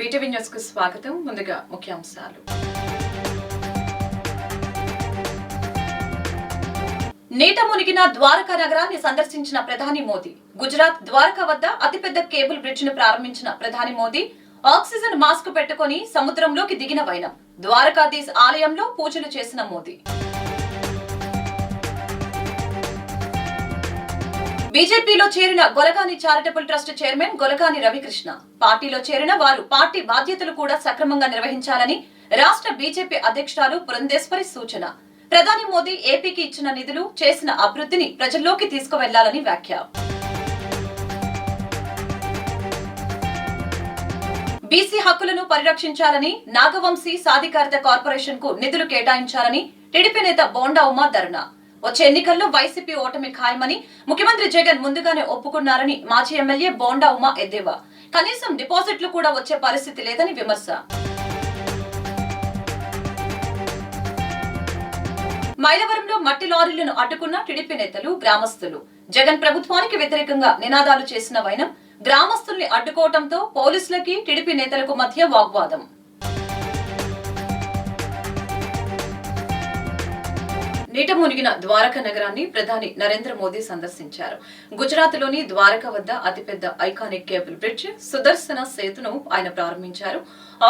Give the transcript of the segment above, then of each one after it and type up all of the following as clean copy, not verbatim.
BTV news కు స్వాగతం. ముందుగా ముఖ్యాంశాలు. నీట మునిగిన ద్వారకా నగరాన్ని సందర్శించిన ప్రధాని మోదీ. గుజరాత్ ద్వారకా వద్ద అతిపెద్ద కేబుల్ బ్రిడ్జ్ ను ప్రారంభించిన ప్రధాని మోదీ ఆక్సిజన్ మాస్క్ పెట్టుకుని సముద్రంలోకి దిగిన వైనం. ద్వారకాధీశ్ ఆలయంలో పూజలు చేసిన మోదీ. బీజేపీలో చేరిన Golagani charitable trust chairman Golagani Ravikrishna. పార్టీలో చేరిన వారు పార్టీ బాధ్యతలు కూడా సక్రమంగా నిర్వహించాలని రాష్ట్ర బీజేపీ అధ్యక్షురాలు పురంధేశ్వరి సూచన. ప్రధాని మోదీ ఏపీకి ఇచ్చిన నిధులు, చేసిన అభివృద్ధిని ప్రజల్లోకి తీసుకువెళ్లాలని వ్యాఖ్య. బీసీ హక్కులను పరిరక్షించాలని, నాగవంశీ సాధికారత కార్పొరేషన్ కు నిధులు కేటాయించాలని టీడీపీ నేత బోండా ఉమా ధర్నా. వచ్చే ఎన్నికల్లో వైసీపీ ఓటమి ఖాయమని ముఖ్యమంత్రి జగన్ ముందుగానే ఒప్పుకున్నారని మాజీ ఎమ్మెల్యే బోండా ఉమా ఎద్దేవా. కనీసం డిపాజిట్లు కూడా వచ్చే పరిస్థితి లేదని విమర్శ. మైలవరంలో మట్టి లారీలను అడ్డుకున్న టీడీపీ నేతలు, గ్రామస్తులు. జగన్ ప్రభుత్వానికి వ్యతిరేకంగా నినాదాలు చేసిన వైనం గ్రామస్తుల్ని అడ్డుకోవడంతో పోలీసులకి టీడీపీ నేతలకు మధ్య వాగ్వాదం. నీట మునిగిన ద్వారకా నగరాన్ని ప్రధాని నరేంద్ర మోదీ సందర్శించారు. గుజరాత్ లోని ద్వారకా వద్ద అతిపెద్ద ఐకానిక్ కేబుల్ బ్రిడ్జ్ సుదర్శన సేతును ఆయన ప్రారంభించారు.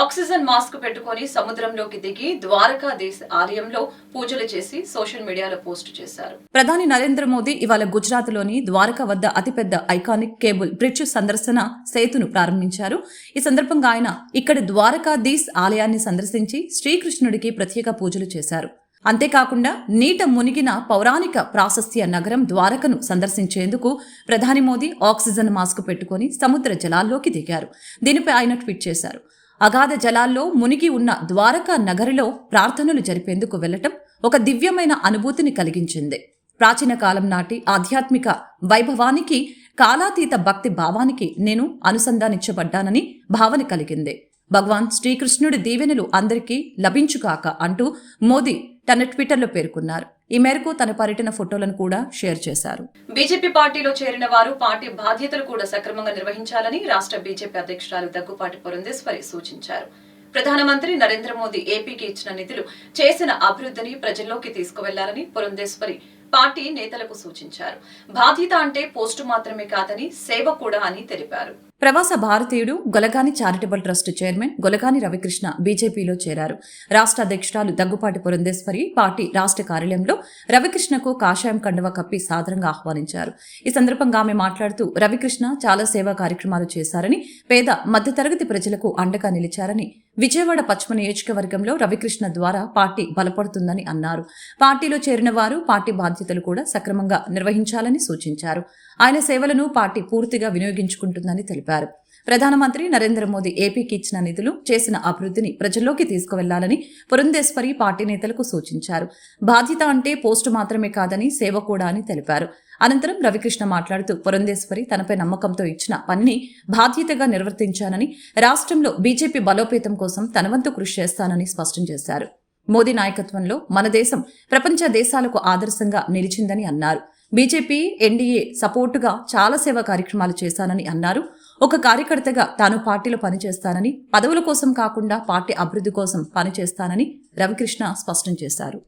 ఆక్సిజన్ మాస్క్ పెట్టుకుని సముద్రంలోకి దిగి ద్వారకాధీశ్ ఆలయంలో పూజలు చేసి సోషల్ మీడియాలో పోస్టు చేశారు. ప్రధాని నరేంద్ర మోదీ ఇవాళ గుజరాత్ లోని ద్వారకా వద్ద అతిపెద్ద ఐకానిక్ కేబుల్ బ్రిడ్జ్ సందర్శన సేతును ప్రారంభించారు. ఈ సందర్భంగా ఆయన ఇక్కడ ద్వారకాధీశ్ ఆలయాన్ని సందర్శించి శ్రీకృష్ణుడికి ప్రత్యేక పూజలు చేశారు. అంతేకాకుండా నీట మునిగిన పౌరాణిక ప్రాశస్త్య నగరం ద్వారకను సందర్శించేందుకు ప్రధాని మోదీ ఆక్సిజన్ మాస్క్ పెట్టుకుని సముద్ర జలాల్లోకి దిగారు. దీనిపై ఆయన ట్వీట్ చేశారు. అగాధ జలాల్లో మునిగి ఉన్న ద్వారకా నగరిలో ప్రార్థనలు జరిపేందుకు వెళ్లటం ఒక దివ్యమైన అనుభూతిని కలిగించింది. ప్రాచీన కాలం నాటి ఆధ్యాత్మిక వైభవానికి, కాలాతీత భక్తి భావానికి నేను అనుసంధానించబడ్డానని భావన కలిగింది. భగవాన్ శ్రీకృష్ణుడి దీవెనలు అందరికీ లభించుగాక అంటూ మోదీ తన ట్విట్టర్లో పేర్కొన్నారు. ఈ మేరకు తన పర్యటన ఫోటోలను కూడా షేర్ చేశారు. బీజేపీ పార్టీలో చేరిన వారు పార్టీ బాధ్యతలు కూడా సక్రమంగా నిర్వహించాలని రాష్ట్ర బీజేపీ అధ్యక్షురాలు దగ్గుపాటి పురంధేశ్వరి సూచించారు. ప్రధానమంత్రి నరేంద్ర మోదీ ఏపీకి ఇచ్చిన నిధులు, చేసిన అభివృద్ధిని ప్రజల్లోకి తీసుకువెళ్లాలని పురంధేశ్వరి పార్టీ నేతలకు సూచించారు. బాధ్యత అంటే పోస్టు మాత్రమే కాదని సేవ కూడా అని తెలిపారు. ప్రవాస భారతీయుడు Golagani charitable trust chairman Golagani Ravikrishna బీజేపీలో చేరారు. రాష్ట్ర అధ్యక్షురాలు దగ్గుపాటి పురంధేశ్వరి పార్టీ రాష్ట్ర కార్యాలయంలో రవికృష్ణకు కాషాయం కండువా కప్పి సాదరంగా ఆహ్వానించారు. ఈ సందర్భంగా ఆమె మాట్లాడుతూ రవికృష్ణ చాలా సేవా కార్యక్రమాలు చేశారని, పేద మధ్యతరగతి ప్రజలకు అండగా నిలిచారని, విజయవాడ పశ్చిమ నియోజకవర్గంలో రవికృష్ణ ద్వారా పార్టీ బలపడుతుందని అన్నారు. పార్టీలో చేరిన వారు పార్టీ బాధ్యతలు కూడా సక్రమంగా నిర్వహించాలని సూచించారు. ఆయన సేవలను పార్టీ పూర్తిగా వినియోగించుకుంటుందని తెలిపారు. ప్రధానమంత్రి నరేంద్ర మోదీ ఏపీకి ఇచ్చిన నిధులు, చేసిన అభివృద్ధిని ప్రజల్లోకి తీసుకువెళ్లాలని పురంధేశ్వరి పార్టీ నేతలకు సూచించారు. బాధ్యత అంటే పోస్టు మాత్రమే కాదని సేవ కూడా అని తెలిపారు. అనంతరం రవికృష్ణ మాట్లాడుతూ పురంధేశ్వరి తనపై నమ్మకంతో ఇచ్చిన పనిని బాధ్యతగా నిర్వర్తించానని, రాష్ట్రంలో బీజేపీ బలోపేతం కోసం తన వంతు కృషి చేస్తానని స్పష్టం చేశారు. మోదీ నాయకత్వంలో మన దేశం ప్రపంచ దేశాలకు ఆదర్శంగా నిలిచిందని అన్నారు. బీజేపీ, ఎన్డీఏ సపోర్టుగా చాలా సేవా కార్యక్రమాలు చేశానని అన్నారు. ఒక కార్యకర్తగా తాను పార్టీలో పనిచేస్తానని, పదవుల కోసం కాకుండా పార్టీ అభివృద్ధి కోసం పనిచేస్తానని రవికృష్ణ స్పష్టం చేశారు.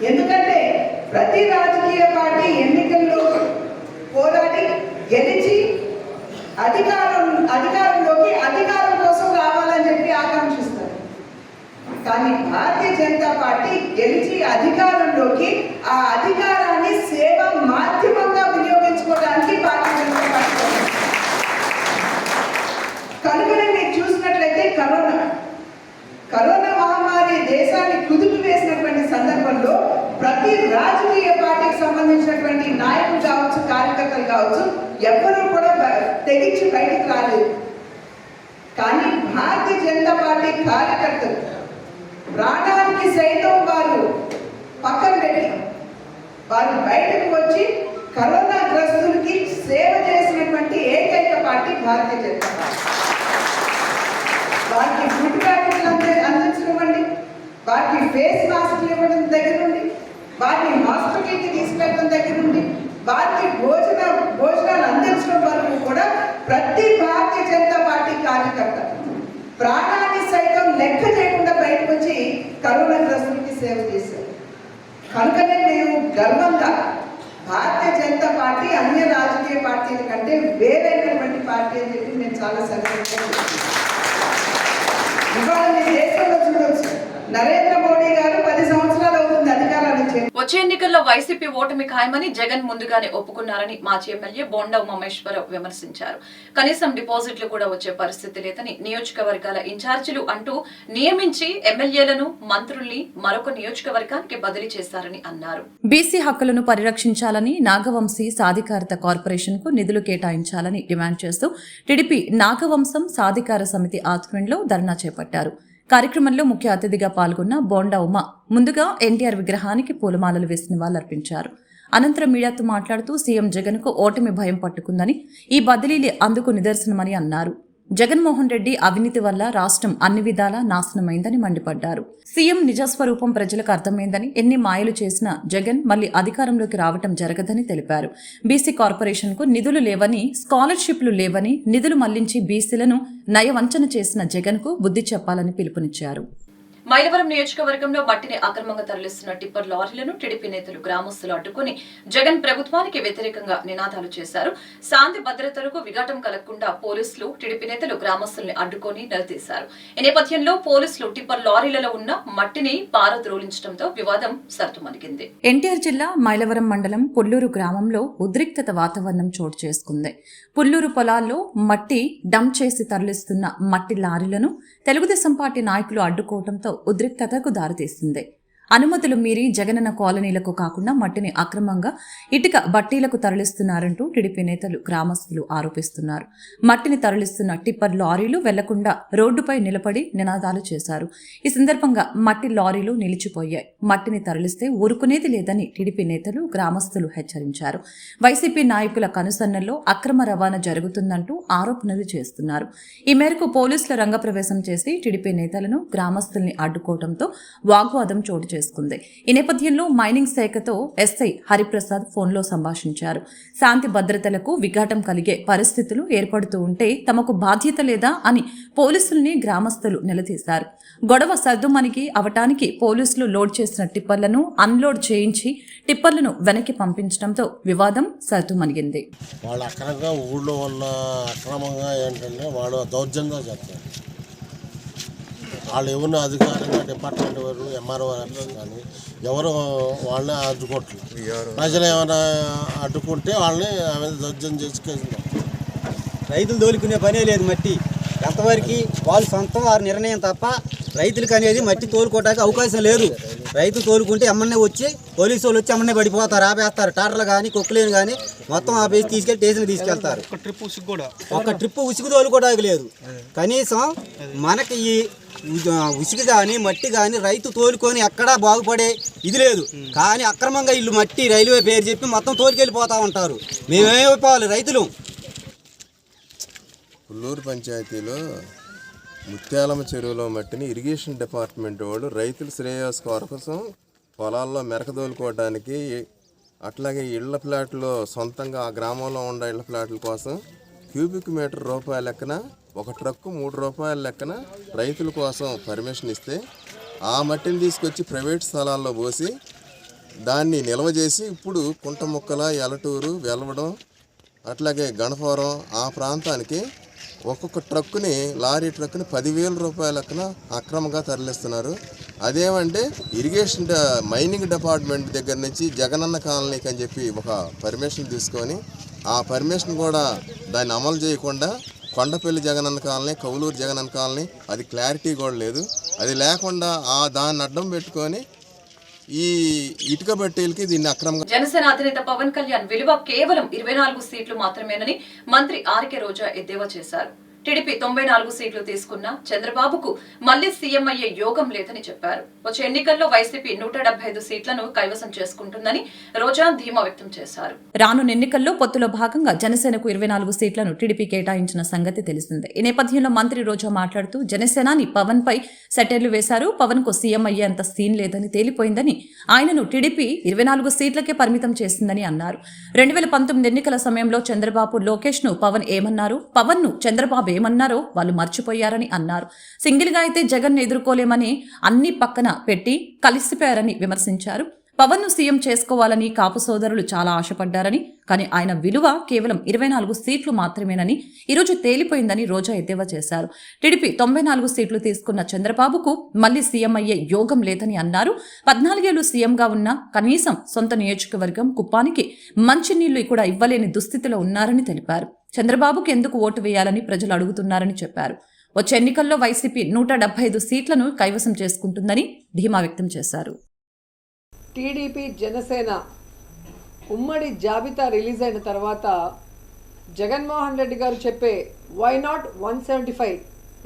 ఎందుకంటే ప్రతి రాజకీయ పార్టీ ఎన్నికల్లో పోరాడి గెలిచి అధికారం కోసం రావాలని చెప్పి ఆకాంక్షిస్తారు. కానీ భారతీయ జనతా పార్టీ గెలిచి అధికారంలోకి ఆ అధికారాన్ని సేవా మాధ్యమంగా వినియోగించుకోవడానికి భారతీయ జనతా పార్టీ. కనుకనే మీరు చూసినట్లయితే కరోనా మహమ్మారి దేశాన్ని కుదుపు వేసినటువంటి సందర్భంలో ప్రతి రాజకీయ పార్టీకి సంబంధించినటువంటి నాయకులు కావచ్చు, కార్యకర్తలు కావచ్చు, ఎవరూ కూడా తెగించి బయటకు రాలేదు. కానీ భారతీయ జనతా పార్టీ కార్యకర్తలు ప్రాణానికి సైతం వారు పక్కన పెట్టి వారు బయటకు వచ్చి కరోనా గ్రస్తులకి సేవ చేసినటువంటి ఏకైక పార్టీ భారతీయ జనతా పార్టీ. వారికి ఫుడ్ ప్యాకెట్లు అందించనివ్వండి, వారికి ఫేస్ మాస్క్లు ఇవ్వడం దగ్గర నుండి, వారిని హాస్పిటల్కి తీసుకెళ్ళడం దగ్గర నుండి, వారికి భోజనాలు అందించడం వరకు కూడా ప్రతి భారతీయ జనతా పార్టీ కార్యకర్త ప్రాణాన్ని సైతం లెక్క చేయకుండా బయటకు వచ్చి కరోనా గ్రస్తులకి సేవ చేశారు. కనుకనే మేము గర్వంగా భారతీయ జనతా పార్టీ అన్య రాజకీయ పార్టీల కంటే వేరైనటువంటి పార్టీ అని చెప్పి నేను చాలా సంతోషంగా ఇవాళ మీ దేశంలో చూడవచ్చు, నరేంద్ర మోడీ గారు 10 సంవత్సరాలు అవుతుంది అధికారాన్ని చేపట్టి. వచ్చే ఎన్నికల్లో వైసీపీ ఓటమి ఖాయమని జగన్ ముందుగానే ఒప్పుకున్నారని మాజీ ఎమ్మెల్యే బొండా ఉమామేశ్వరరావు విమర్శించారు. కనీసం డిపాజిట్లు కూడా వచ్చే పరిస్థితి లేదని నియోజకవర్గాల ఇన్ఛార్జీలు అంటూ నియమించి ఎమ్మెల్యేలను మంత్రుల్ని మరొక నియోజకవర్గానికి బదిలీ చేశారని అన్నారు. బీసీ హక్కులను పరిరక్షించాలని నాగవంశీ సాధికారత కార్పొరేషన్ కు నిధులు కేటాయించాలని డిమాండ్ చేస్తూ టీడీపీ నాగవంశం సాధికార సమితి ఆధ్వర్యంలో ధర్నా చేపట్టారు. కార్యక్రమంలో ముఖ్య అతిథిగా పాల్గొన్న బోండా ఉమ ముందుగా ఎన్టీఆర్ విగ్రహానికి పూలమాలలు వేసి నివాళులర్పించారు. అనంతరం మీడియాతో మాట్లాడుతూ సీఎం జగన్ కు ఓటమి భయం పట్టుకుందని, ఈ బదిలీలే అందుకు నిదర్శనమని అన్నారు. జగన్మోహన్ రెడ్డి అవినీతి వల్ల రాష్ట్రం అన్ని విధాలా నాశనమైందని మండిపడ్డారు. సీఎం నిజస్వరూపం ప్రజలకు అర్థమైందని, ఎన్ని మాయలు చేసినా జగన్ మళ్లీ అధికారంలోకి రావటం జరగదని తెలిపారు. బీసీ కార్పొరేషన్ కు నిధులు లేవని, స్కాలర్షిప్లు లేవని, నిధులు మళ్లించి బీసీలను నయవంచన చేసిన జగన్ కు బుద్ధి చెప్పాలని పిలుపునిచ్చారు. మైలవరం నియోజకవర్గంలో మట్టిని అక్రమంగా తరలిస్తున్న టిప్పర్ లారీలను టీడీపీ నేతలు గ్రామస్తులు అడ్డుకుని జగన్ ప్రభుత్వానికి వ్యతిరేకంగా నినాదాలు చేశారు. శాంతి భద్రతలకు విఘాటం కలగకుండా పోలీసులు, టీడీపీ నేతలు గ్రామస్తుల్ని అడ్డుకొని నిలదీశారు. ఈ నేపథ్యంలో పోలీసులు టిప్పర్ లారీలలో ఉన్న మట్టిని పారద్రోలించడంతో వివాదం సర్దుమణిగింది. ఎన్టీఆర్ జిల్లా మైలవరం మండలం పుల్లూరు గ్రామంలో ఉద్రిక్తత వాతావరణం చోటు చేసుకుంది. పుల్లూరు పొలాల్లో మట్టి డంప్ చేసి తరలిస్తున్న మట్టి లారీలను తెలుగుదేశం పార్టీ నాయకులు అడ్డుకోవడంతో ఉద్రిక్తతకు దారితీసింది. అనుమతులు మీరి జగనన్న కాలనీలకు కాకుండా మట్టిని అక్రమంగా ఇటుక బట్టీలకు తరలిస్తున్నారంటూ టీడీపీ నేతలు, గ్రామస్తులు ఆరోపిస్తున్నారు. మట్టిని తరలిస్తున్న టిప్పర్ లారీలు వెళ్లకుండా రోడ్డుపై నిలబడి నినాదాలు చేశారు. ఈ సందర్భంగా మట్టి లారీలు నిలిచిపోయాయి. మట్టిని తరలిస్తే ఊరుకునేది లేదని టీడీపీ నేతలు, గ్రామస్తులు హెచ్చరించారు. వైసీపీ నాయకుల కనుసన్నల్లో అక్రమ రవాణా జరుగుతుందంటూ ఆరోపణలు చేస్తున్నారు. ఈ మేరకు పోలీసుల రంగప్రవేశం చేసి టీడీపీ నేతలను, గ్రామస్తుల్ని అడ్డుకోవడంతో వాగ్వాదం చోటు చేసుకుంది. ఈ నేపథ్యంలో మైనింగ్ శాఖతో ఎస్ఐ హరిప్రసాద్ ఫోన్లో సంభాషించారు. శాంతి భద్రతలకు విఘాటం కలిగే పరిస్థితులు ఏర్పడుతూ ఉంటే తమకు బాధ్యత లేదా అని పోలీసుల్ని గ్రామస్తులు నిలదీశారు. గొడవ సర్దుమణిగి అవటానికి పోలీసులు లోడ్ చేసిన టిప్పర్లను అన్లోడ్ చేయించి టిప్పర్లను వెనక్కి పంపించడంతో వివాదం సర్దుమణిగింది. వాళ్ళు అక్రమంగా ఊళ్ళో ఉన్న అక్రమంగా ఏంటంటే వాళ్ళు దౌర్జన్యంగా చేస్తారు. వాళ్ళు ఎవరిని అధికారంగా డిపార్ట్మెంట్ వారు, ఎంఆర్ఓ కానీ ఎవరు వాళ్ళని అడ్డుకోవట్లేదు. ప్రజలు ఏమైనా అడ్డుకుంటే వాళ్ళని దౌర్జన్యం చేసుకుంటాం. రైతులు తోలుకునే పనే లేదు. మట్టి ఎంతవరకు వాళ్ళు సొంతం వారి నిర్ణయం తప్ప రైతులకు అనేది మట్టి తోలుకోవడానికి అవకాశం లేదు. రైతు తోలుకుంటే ఎమ్మన్నే వచ్చి పోలీసు వాళ్ళు వచ్చి ఎమ్మన్నే పడిపోతారు, ఆపేస్తారు. టాటర్లు కానీ కుక్కలేని కానీ మొత్తం ఆపేసి తీసుకెళ్ళి స్టేషన్కి తీసుకెళ్తారు. ఒక ట్రిప్ ఉసుగు తోలుకోవడానికి లేదు. కనీసం మనకి ఈ ఉసుగు కానీ మట్టి కానీ రైతు తోలుకొని ఎక్కడా బాగుపడే ఇది లేదు. కానీ అక్రమంగా ఇల్లు మట్టి రైల్వే పేరు చెప్పి మొత్తం తోలుకెళ్ళిపోతూ ఉంటారు. మేమేమైపోవాలి రైతులు? పుల్లూరు పంచాయతీలో ముత్యాలమ్మ చెరువులో మట్టిని ఇరిగేషన్ డిపార్ట్మెంట్ వాళ్ళు రైతుల శ్రేయస్సు కోసం పొలాల్లో మెరకదోలుకోవడానికి, అట్లాగే ఇళ్ల ప్లాట్లు సొంతంగా ఆ గ్రామంలో ఉండే ఇళ్ల ప్లాట్ల కోసం క్యూబిక్ మీటర్ రూపాయల లెక్కన ఒక ట్రక్కు 3 రూపాయల లెక్కన రైతుల కోసం పర్మిషన్ ఇస్తే ఆ మట్టిని తీసుకొచ్చి ప్రైవేట్ స్థలాల్లో పోసి దాన్ని నిల్వ చేసి ఇప్పుడు కుంటముక్కల, ఎలటూరు, వెలవడం, అట్లాగే గణపురం ఆ ప్రాంతానికి ఒక్కొక్క ట్రక్కుని, లారీ ట్రక్కుని 10,000 రూపాయల లెక్కన అక్రమంగా తరలిస్తున్నారు. అదేమంటే ఇరిగేషన్ మైనింగ్ డిపార్ట్మెంట్ దగ్గర నుంచి జగనన్న కాలనీకి అని చెప్పి ఒక పర్మిషన్ తీసుకొని ఆ పర్మిషన్ కూడా దాన్ని అమలు చేయకుండా కొండపల్లి జగనన్న కాలనీ, కౌలూరు జగనన్న కాలనీ అది క్లారిటీ కూడా లేదు. అది లేకుండా దాన్ని అడ్డం పెట్టుకొని ఈ ఇటుక బట్టీలకి దీన్ని అక్రమంగా. జనసేన అధినేత పవన్ కళ్యాణ్ విలువ కేవలం 24 సీట్లు మాత్రమేనని మంత్రి ఆర్కే రోజా ఎద్దేవా చేశారు. టీడీపీ 94 సీట్లు తీసుకున్న చంద్రబాబుకు మళ్లీ సీఎం అయ్యే యోగం లేదని చెప్పారు. వచ్చే ఎన్నికల్లో వైసీపీ 175 సీట్లను కైవసం చేసుకుంటుందని రోజా ధీమా వ్యక్తం చేశారు. రానున్న ఎన్నికల్లో పొత్తులో భాగంగా జనసేనకు 24 సీట్లను టీడీపీ కేటాయించిన సంగతి తెలిసిందే. ఈ నేపథ్యంలో మంత్రి రోజా మాట్లాడుతూ జనసేనాని పవన్ పై సెటైర్లు వేశారు. పవన్ కు సీఎం అయ్యేంత సీన్ లేదని తేలిపోయిందని, ఆయనను టీడీపీ 24 సీట్లకే పరిమితం చేసిందని అన్నారు. 2019 ఎన్నికల సమయంలో చంద్రబాబు లోకేష్ ను పవన్ ఏమన్నారు, పవన్ ను చంద్రబాబు ఏమన్నారో వాళ్ళు మర్చిపోయారని అన్నారు. సింగిల్ గా అయితే జగన్ ఎదుర్కోలేమని అన్ని పక్కన పెట్టి కలిసిపోయారని విమర్శించారు. పవన్ ను సీఎం చేసుకోవాలని కాపు సోదరులు చాలా ఆశపడ్డారని, కానీ ఆయన విలువ కేవలం 24 సీట్లు మాత్రమేనని ఈరోజు తేలిపోయిందని రోజా ఎద్దేవా చేశారు. టీడీపీ 94 సీట్లు తీసుకున్న చంద్రబాబుకు మళ్లీ సీఎం అయ్యే యోగం లేదని అన్నారు. 14 ఏళ్లు సీఎంగా ఉన్న కనీసం సొంత నియోజకవర్గం కుప్పానికి మంచినీళ్లు కూడా ఇవ్వలేని దుస్థితిలో ఉన్నారని తెలిపారు. చంద్రబాబుకు ఎందుకు ఓటు వేయాలని ప్రజలు అడుగుతున్నారని చెప్పారు. వచ్చే ఎన్నికల్లో వైసీపీ 175 సీట్లను కైవసం చేసుకుంటుందని ధీమా వ్యక్తం చేశారు. టీడీపీ జనసేన ఉమ్మడి జాబితా రిలీజ్ అయిన తర్వాత జగన్మోహన్ రెడ్డి గారు చెప్పే వై నాట్ 175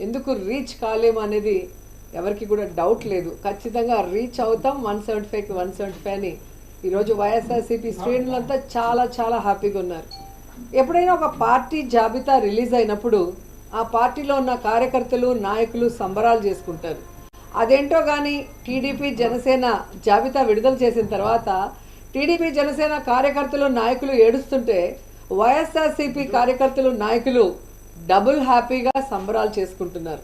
ఎందుకు రీచ్ కాలేము అనేది ఎవరికి కూడా డౌట్ లేదు. ఖచ్చితంగా రీచ్ అవుతాం 175కి 175 అని ఈరోజు వైఎస్ఆర్సీపీ శ్రేణులంతా చాలా చాలా హ్యాపీగా ఉన్నారు. ఎప్పుడైనా ఒక పార్టీ జాబితా రిలీజ్ అయినప్పుడు ఆ పార్టీలో ఉన్న కార్యకర్తలు నాయకులు సంబరాలు చేసుకుంటారు. అదేంటో కానీ టీడీపీ జనసేన జాబితా విడుదల చేసిన తర్వాత టీడీపీ జనసేన కార్యకర్తలు నాయకులు ఏడుస్తుంటే వైఎస్ఆర్సీపీ కార్యకర్తలు నాయకులు డబుల్ హ్యాపీగా సంబరాలు చేసుకుంటున్నారు.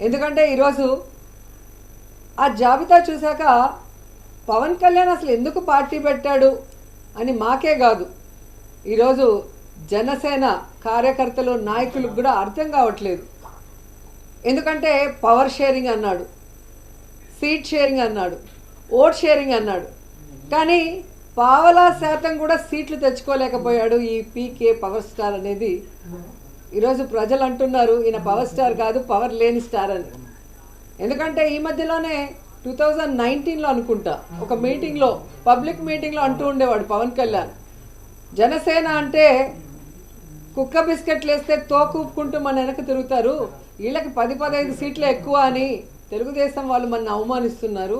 ఎందుకంటే ఈరోజు ఆ జాబితా చూశాక పవన్ కళ్యాణ్ అసలు ఎందుకు పార్టీ పెట్టాడు అని మాకే కాదు, ఈరోజు జనసేన కార్యకర్తలు నాయకులకు కూడా అర్థం కావట్లేదు. ఎందుకంటే పవర్ షేరింగ్ అన్నాడు, సీట్ షేరింగ్ అన్నాడు, ఓట్ షేరింగ్ అన్నాడు, కానీ పావలా శాతం కూడా సీట్లు తెచ్చుకోలేకపోయాడు ఈ పీకే పవర్ స్టార్ అనేది. ఈరోజు ప్రజలు అంటున్నారు ఈయన పవర్ స్టార్ కాదు, పవర్ లేని స్టార్ అని. ఎందుకంటే ఈ మధ్యలోనే 2019లో అనుకుంటా ఒక మీటింగ్లో, పబ్లిక్ మీటింగ్లో అంటూ ఉండేవాడు పవన్ కళ్యాణ్, జనసేన అంటే కుక్క బిస్కెట్లు వేస్తే తోకూపుకుంటూ మన వెనక తిరుగుతారు, వీళ్ళకి 10-15 సీట్లు ఎక్కువ అని తెలుగుదేశం వాళ్ళు మన అవమానిస్తున్నారు,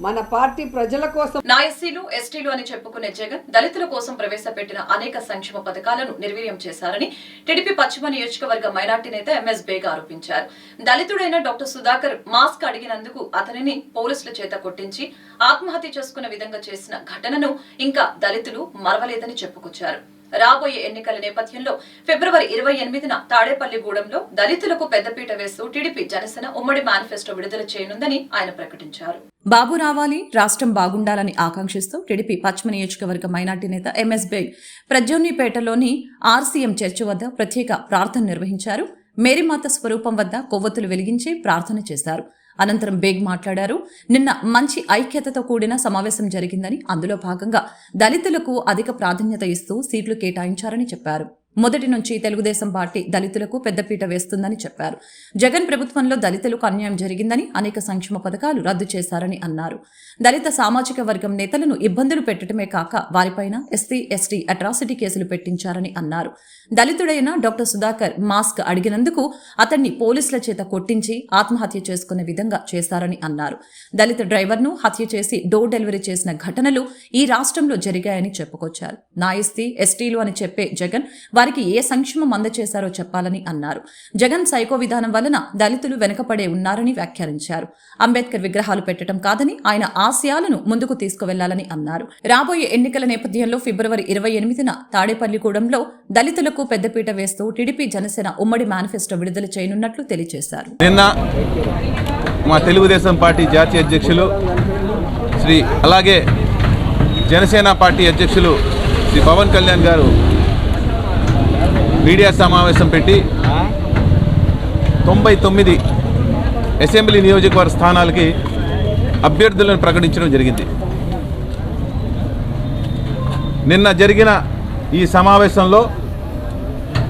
మన పార్టీ ప్రజల కోసం. నా ఎస్సీలు ఎస్టీలు అని చెప్పుకునే జగన్ దళితుల కోసం ప్రవేశపెట్టిన అనేక సంక్షేమ పథకాలను నిర్వీర్యం చేశారని టీడీపీ పశ్చిమ నియోజకవర్గ మైనార్టీ నేత ఎంఎస్ బేగ్ ఆరోపించారు. దళితుడైన డాక్టర్ సుధాకర్ మాస్క్ అడిగినందుకు అతనిని పోలీసుల చేత కొట్టించి ఆత్మహత్య చేసుకున్న విధంగా చేసిన ఘటనను ఇంకా దళితులు మరవలేదని చెప్పుకొచ్చారు. రాబోయే ఎన్నికల నేపథ్యంలో ఫిబ్రవరి 28న తాడేపల్లిగూడెంలో దళితులకు పెద్దపీట వేస్తూ టీడీపీ జనసేన ఉమ్మడి మేనిఫెస్టో విడుదల చేయనుందని ఆయన ప్రకటించారు. బాబు రావాలి, రాష్ట్రం బాగుండాలని ఆకాంక్షిస్తూ టీడీపీ పశ్చిమ నియోజకవర్గ మైనార్టీ నేత ఎంఎస్ బేగ్ ప్రజోన్నీపేటలోని ఆర్సీఎం చర్చి వద్ద ప్రత్యేక ప్రార్థన నిర్వహించారు. మేరీమాత స్వరూపం వద్ద కొవ్వొత్తులు వెలిగించి ప్రార్థన చేశారు. అనంతరం బేగ్ మాట్లాడారు. నిన్న మంచి ఐక్యతతో కూడిన సమావేశం జరిగిందని, అందులో భాగంగా దళితులకు అధిక ప్రాధాన్యత ఇస్తూ సీట్లు కేటాయించారని చెప్పారు. మొదటి నుంచి తెలుగుదేశం పార్టీ దళితులకు పెద్దపీట వేస్తుందని చెప్పారు. జగన్ ప్రభుత్వంలో దళితులకు అన్యాయం జరిగిందని, అనేక సంక్షేమ పథకాలు రద్దు చేశారని అన్నారు. దళిత సామాజిక వర్గం నేతలను ఇబ్బందులు పెట్టడమే కాక వారిపైన ఎస్సీ ఎస్టీ అట్రాసిటీ కేసులు పెట్టించారని అన్నారు. దళితుడైన డాక్టర్ సుధాకర్ మాస్క్ అడిగినందుకు అతన్ని పోలీసుల చేత కొట్టించి ఆత్మహత్య చేసుకునే విధంగా చేశారని అన్నారు. దళిత డ్రైవర్ను హత్య చేసి డోర్ డెలివరీ చేసిన ఘటనలు ఈ రాష్ట్రంలో జరిగాయని చెప్పుకొచ్చారు. నా ఎస్సీ ఎస్టీలు అని చెప్పే జగన్ వారికి ఏ సంక్షేమం అందజేశారో చెప్పాలని అన్నారు. జగన్ సైకో విధానం వలన దళితులు వెనుకపడే ఉన్నారని వ్యాఖ్యానించారు. అంబేద్కర్ విగ్రహాలు పెట్టడం కాదని ఆయన ఆశయాలను ముందుకు తీసుకువెళ్లాలని అన్నారు. రాబోయే ఎన్నికల నేపథ్యంలో ఫిబ్రవరి 28న తాడేపల్లిగూడెంలో దళితులకు పెద్దపీట వేస్తూ టీడీపీ జనసేన ఉమ్మడి మేనిఫెస్టో విడుదల చేయనున్నట్లు తెలియజేశారు. నిన్న మా తెలుగుదేశం పార్టీ జాతీయ అధ్యక్షులు అలాగే జనసేన పార్టీ అధ్యక్షులు శ్రీ పవన్ కళ్యాణ్ గారు మీడియా సమావేశం పెట్టి 99 అసెంబ్లీ నియోజకవర్గ స్థానాలకి అభ్యర్థులను ప్రకటించడం జరిగింది. నిన్న జరిగిన ఈ సమావేశంలో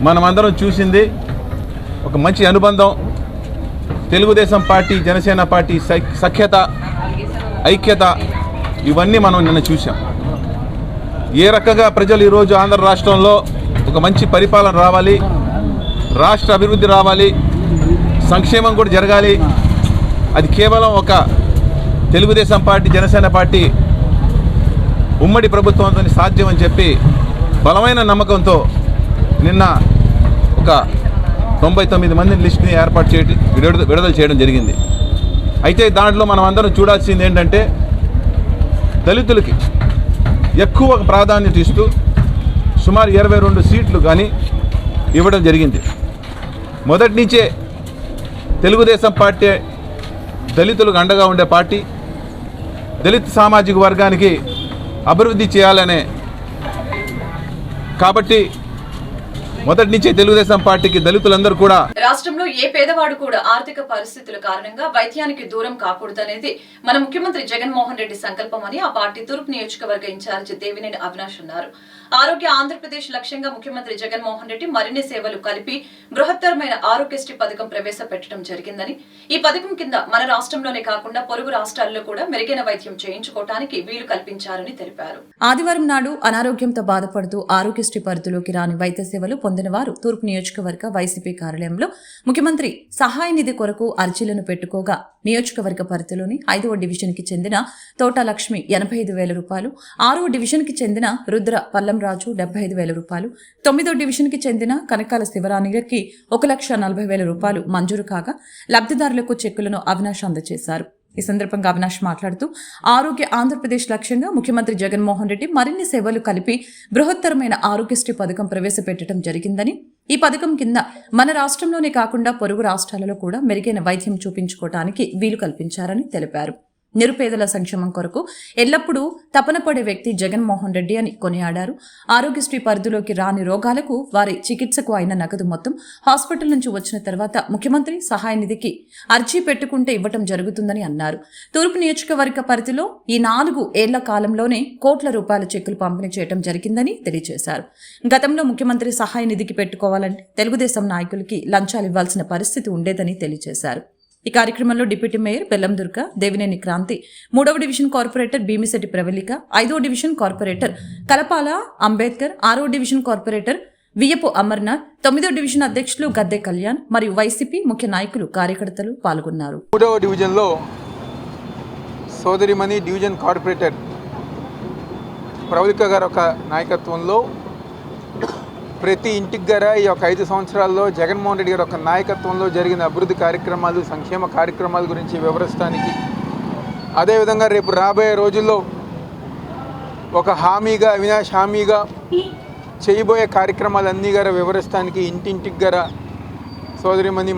మనమందరం చూసింది ఒక మంచి అనుబంధం, తెలుగుదేశం పార్టీ జనసేన పార్టీ సఖ్యత, ఐక్యత, ఇవన్నీ మనం నిన్న చూసాం. ఏ రకంగా ప్రజలు ఈరోజు ఆంధ్ర రాష్ట్రంలో ఒక మంచి పరిపాలన రావాలి, రాష్ట్ర అభివృద్ధి రావాలి, సంక్షేమం కూడా జరగాలి. అది కేవలం ఒక తెలుగుదేశం పార్టీ, జనసేన పార్టీ ఉమ్మడి ప్రభుత్వంతో సాధ్యం అని చెప్పి బలమైన నమ్మకంతో నిన్న ఒక 99 మంది లిస్టుని ఏర్పాటు చేయడం, విడుదల చేయడం జరిగింది. అయితే దాంట్లో మనం అందరం చూడాల్సింది ఏంటంటే దళితులకి ఎక్కువ ప్రాధాన్యత ఇస్తూ సుమారు 22 సీట్లు కానీ ఇవ్వడం జరిగింది. మొదటి నుంచే తెలుగుదేశం పార్టీ దళితులకు అండగా ఉండే పార్టీ, దళిత సామాజిక వర్గానికి అభివృద్ధి చేయాలనే కాబట్టి మొదటి నుంచే తెలుగుదేశం పార్టీకి దళితులందరూ కూడా. రాష్ట్రంలో ఏ పేదవాడు కూడా ఆర్థిక పరిస్థితుల కారణంగా వైద్యానికి దూరం కాకూడదనేది మన ముఖ్యమంత్రి జగన్మోహన్ రెడ్డి సంకల్పమని ఆ పార్టీ తూర్పు నియోజకవర్గ ఇన్ఛార్జి దేవినేని అవినాష్ అన్నారు. ఆరోగ్య ఆంధ్రప్రదేశ్ లక్ష్యంగా ముఖ్యమంత్రి జగన్మోహన్ రెడ్డి మరిన్ని సేవలు కలిపి బృహత్తరమైన ఆరోగ్యశ్రీ పథకం ప్రవేశపెట్టడం జరిగిందని, ఈ పథకం కింద మన రాష్ట్రంలోనే కాకుండా పొరుగు రాష్ట్రాల్లో కూడా మెరుగైన వైద్యం చేయించుకోవడానికి వీలు కల్పించారని తెలిపారు. ఆదివారం నాడు అనారోగ్యంతో బాధపడుతూ ఆరోగ్యశ్రీ పరిధిలోకి రాని వైద్య సేవలు పొందిన వారు తూర్పు నియోజకవర్గ వైసీపీ కార్యాలయంలో ముఖ్యమంత్రి సహాయ నిధి కొరకు అర్జీలను పెట్టుకోగా నియోజకవర్గ పరిధిలోని 5వ డివిజన్ కి చెందిన తోట లక్ష్మి 85,000 రూపాయలు, 6వ డివిజన్ కి చెందిన రుద్ర పల్లంరాజు 75,000 రూపాయలు, 9వ డివిజన్ కి చెందిన కనకాల శివరాణి గారికి 1,40,40,000 రూపాయలు మంజూరు కాగా లబ్ధిదారులకు చెక్కులను అవినాష్ అందజేశారు. ఈ సందర్భంగా అవినాష్ మాట్లాడుతూ ఆరోగ్య ఆంధ్రప్రదేశ్ లక్ష్యంగా ముఖ్యమంత్రి జగన్మోహన్ రెడ్డి మరిన్ని సేవలు కలిపి బృహత్తరమైన ఆరోగ్యశ్రీ పథకం ప్రవేశపెట్టడం జరిగిందని, ఈ పథకం కింద మన రాష్ట్రంలోనే కాకుండా పొరుగు రాష్ట్రాలలో కూడా మెరుగైన వైద్యం చూపించుకోవడానికి వీలు కల్పించారని తెలిపారు. నిరుపేదల సంక్షేమం కొరకు ఎల్లప్పుడూ తపన పడే వ్యక్తి జగన్మోహన్ రెడ్డి అని కొనియాడారు. ఆరోగ్యశ్రీ పరిధిలోకి రాని రోగాలకు వారి చికిత్సకు అయిన నగదు మొత్తం హాస్పిటల్ నుంచి వచ్చిన తర్వాత ముఖ్యమంత్రి సహాయ నిధికి అర్జీ పెట్టుకుంటే ఇవ్వటం జరుగుతుందని అన్నారు. తూర్పు నియోజకవర్గ పరిధిలో ఈ 4 ఏళ్ల కాలంలోనే కోట్ల రూపాయల చెక్కులు పంపిణీ చేయడం జరిగిందని తెలియజేశారు. గతంలో ముఖ్యమంత్రి సహాయ నిధికి పెట్టుకోవాలంటే తెలుగుదేశం నాయకులకి లంచాలు ఇవ్వాల్సిన పరిస్థితి ఉండేదని తెలియజేశారు. ఈ కార్యక్రమంలో డిప్యూటీ మేయర్ బెల్లం దుర్గ, దేవినేని క్రాంతి, 3వ డివిజన్ కార్పొరేటర్ భీమిశెట్టి ప్రవళిక, 5వ డివిజన్ కార్పొరేటర్ కలపాల అంబేద్కర్, 6వ డివిజన్ కార్పొరేటర్ వియపు అమర్నాథ్, 9వ డివిజన్ అధ్యక్షులు గద్దె కళ్యాణ్ మరియు వైసీపీ ముఖ్య నాయకులు, కార్యకర్తలు పాల్గొన్నారు. 3వ డివిజన్లో సోదరిమణి డివిజన్ కార్పొరేటర్ ప్రవళిక గారు ఒక నాయకత్వంలో ప్రతి ఇంటికి గారా ఈ యొక్క 5 సంవత్సరాల్లో జగన్మోహన్ రెడ్డి గారు ఒక నాయకత్వంలో జరిగిన అభివృద్ధి కార్యక్రమాలు, సంక్షేమ కార్యక్రమాల గురించి వివరిస్తానికి, అదేవిధంగా రేపు రాబోయే రోజుల్లో ఒక హామీగా, అవినాష్ హామీగా చేయబోయే కార్యక్రమాలన్నీ గారా వివరిస్తానికి ఇంటింటికి గారా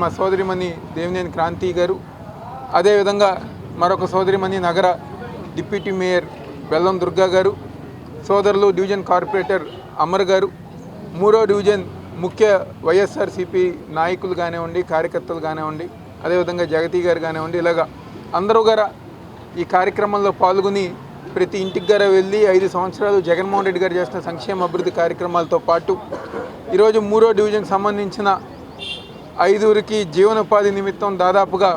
మా సోదరిమణి దేవినేని క్రాంతి గారు, అదేవిధంగా మరొక సోదరిమణి నగర డిప్యూటీ మేయర్ బెల్లం దుర్గా గారు, సోదరులు డివిజన్ కార్పొరేటర్ అమర్ గారు, 3వ డివిజన్ ముఖ్య వైఎస్ఆర్సీపీ నాయకులు కానివ్వండి, కార్యకర్తలు కానివ్వండి, అదేవిధంగా జగతి గారు కానివ్వండి, ఇలాగా అందరూ గారా ఈ కార్యక్రమంలో పాల్గొని ప్రతి ఇంటికి గారా వెళ్ళి 5 సంవత్సరాలు జగన్మోహన్ రెడ్డి గారు చేసిన సంక్షేమ అభివృద్ధి కార్యక్రమాలతో పాటు ఈరోజు 3వ డివిజన్కి సంబంధించిన 5కి జీవనోపాధి నిమిత్తం దాదాపుగా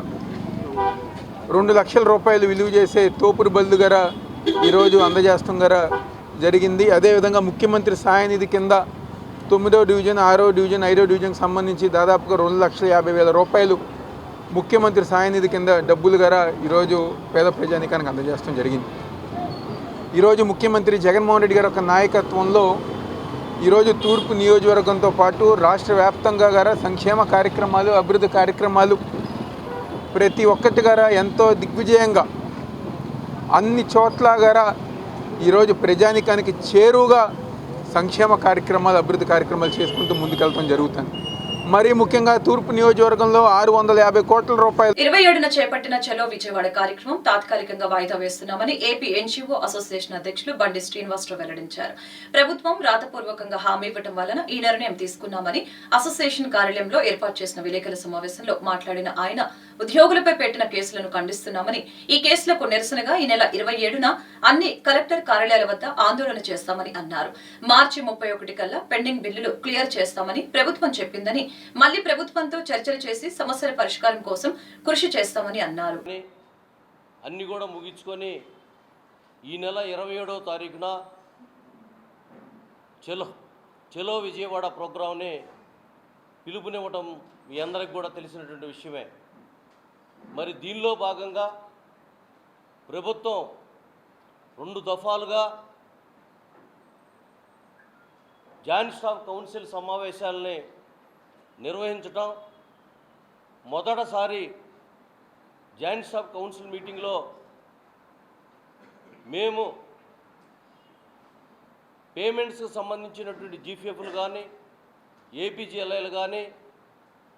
2 లక్షల రూపాయలు విలువ చేసే తోపుడు బళ్ళు గారా ఈరోజు అందజేస్తాం గారా జరిగింది. అదేవిధంగా ముఖ్యమంత్రి సహాయ నిధి కింద 9వ డివిజన్, 6వ డివిజన్, 5వ డివిజన్కి సంబంధించి దాదాపుగా 2,50,000 రూపాయలు ముఖ్యమంత్రి సహాయ నిధి కింద డబ్బులు గారా ఈరోజు పేద ప్రజానికానికి అందజేయడం జరిగింది. ఈరోజు ముఖ్యమంత్రి జగన్మోహన్ రెడ్డి గారి యొక్క నాయకత్వంలో ఈరోజు తూర్పు నియోజకవర్గంతో పాటు రాష్ట్ర వ్యాప్తంగా గారా సంక్షేమ కార్యక్రమాలు, అభివృద్ధి కార్యక్రమాలు ప్రతి ఒక్కటి గారా ఎంతో దిగ్విజయంగా అన్ని చోట్ల గారా ఈరోజు ప్రజానికానికి చేరువుగా సంక్షేమ కార్యక్రమాలు, అభివృద్ధి కార్యక్రమాలు చేసుకుంటూ ముందుకెళ్తాం జరుగుతుంది. మరీ ముఖ్యంగా తూర్పు నియోజకవర్గంలో 650 కోట్ల రూపాయలు 27న చేపట్టిన చలో విజయవాడ కార్యక్రమం తాత్కాలికంగా వాయిదా వేస్తున్నామని ఏపీ ఎన్జీఓ అసోసియేషన్ అధ్యక్షులు బండి శ్రీనివాసరావు వెల్లడించారు. ప్రభుత్వం రాతపూర్వకంగా హామీ ఇవ్వడం వలన ఈ నిర్ణయం తీసుకున్నామని అసోసియేషన్ కార్యాలయంలో ఏర్పాటు చేసిన విలేకరుల సమావేశంలో మాట్లాడిన ఆయన ఉద్యోగులపై పెట్టిన కేసులను ఖండిస్తున్నామని, ఈ కేసులకు నిరసనగా ఈ నెల 27న అన్ని కలెక్టర్ కార్యాలయాల వద్ద ఆందోళన చేస్తామని అన్నారు. మార్చి 31 కల్లా పెండింగ్ బిల్లులు క్లియర్ చేస్తామని ప్రభుత్వం చెప్పిందని, మళ్లీ ప్రభుత్వంతో చర్చలు చేసి సమస్యల పరిష్కారం కోసం కృషి చేస్తామని అన్నారు. అన్ని కూడా ముగించుకొని ఈ నెల 27వ తారీఖున చలో విజయవాడ ప్రోగ్రాంని పిలుపునివ్వటం మీ అందరికి కూడా తెలిసినటువంటి విషయమే. మరి దీనిలో భాగంగా ప్రభుత్వం 2 దఫాలుగా జాయింట్ స్టాఫ్ కౌన్సిల్ సమావేశాలని నిర్వహించటం, మొదటిసారి జాయింట్ స్టాఫ్ కౌన్సిల్ మీటింగ్లో మేము పేమెంట్స్కి సంబంధించినటువంటి జీపీఎఫ్లు కానీ, ఏపీజీఎల్ఐలు కానీ,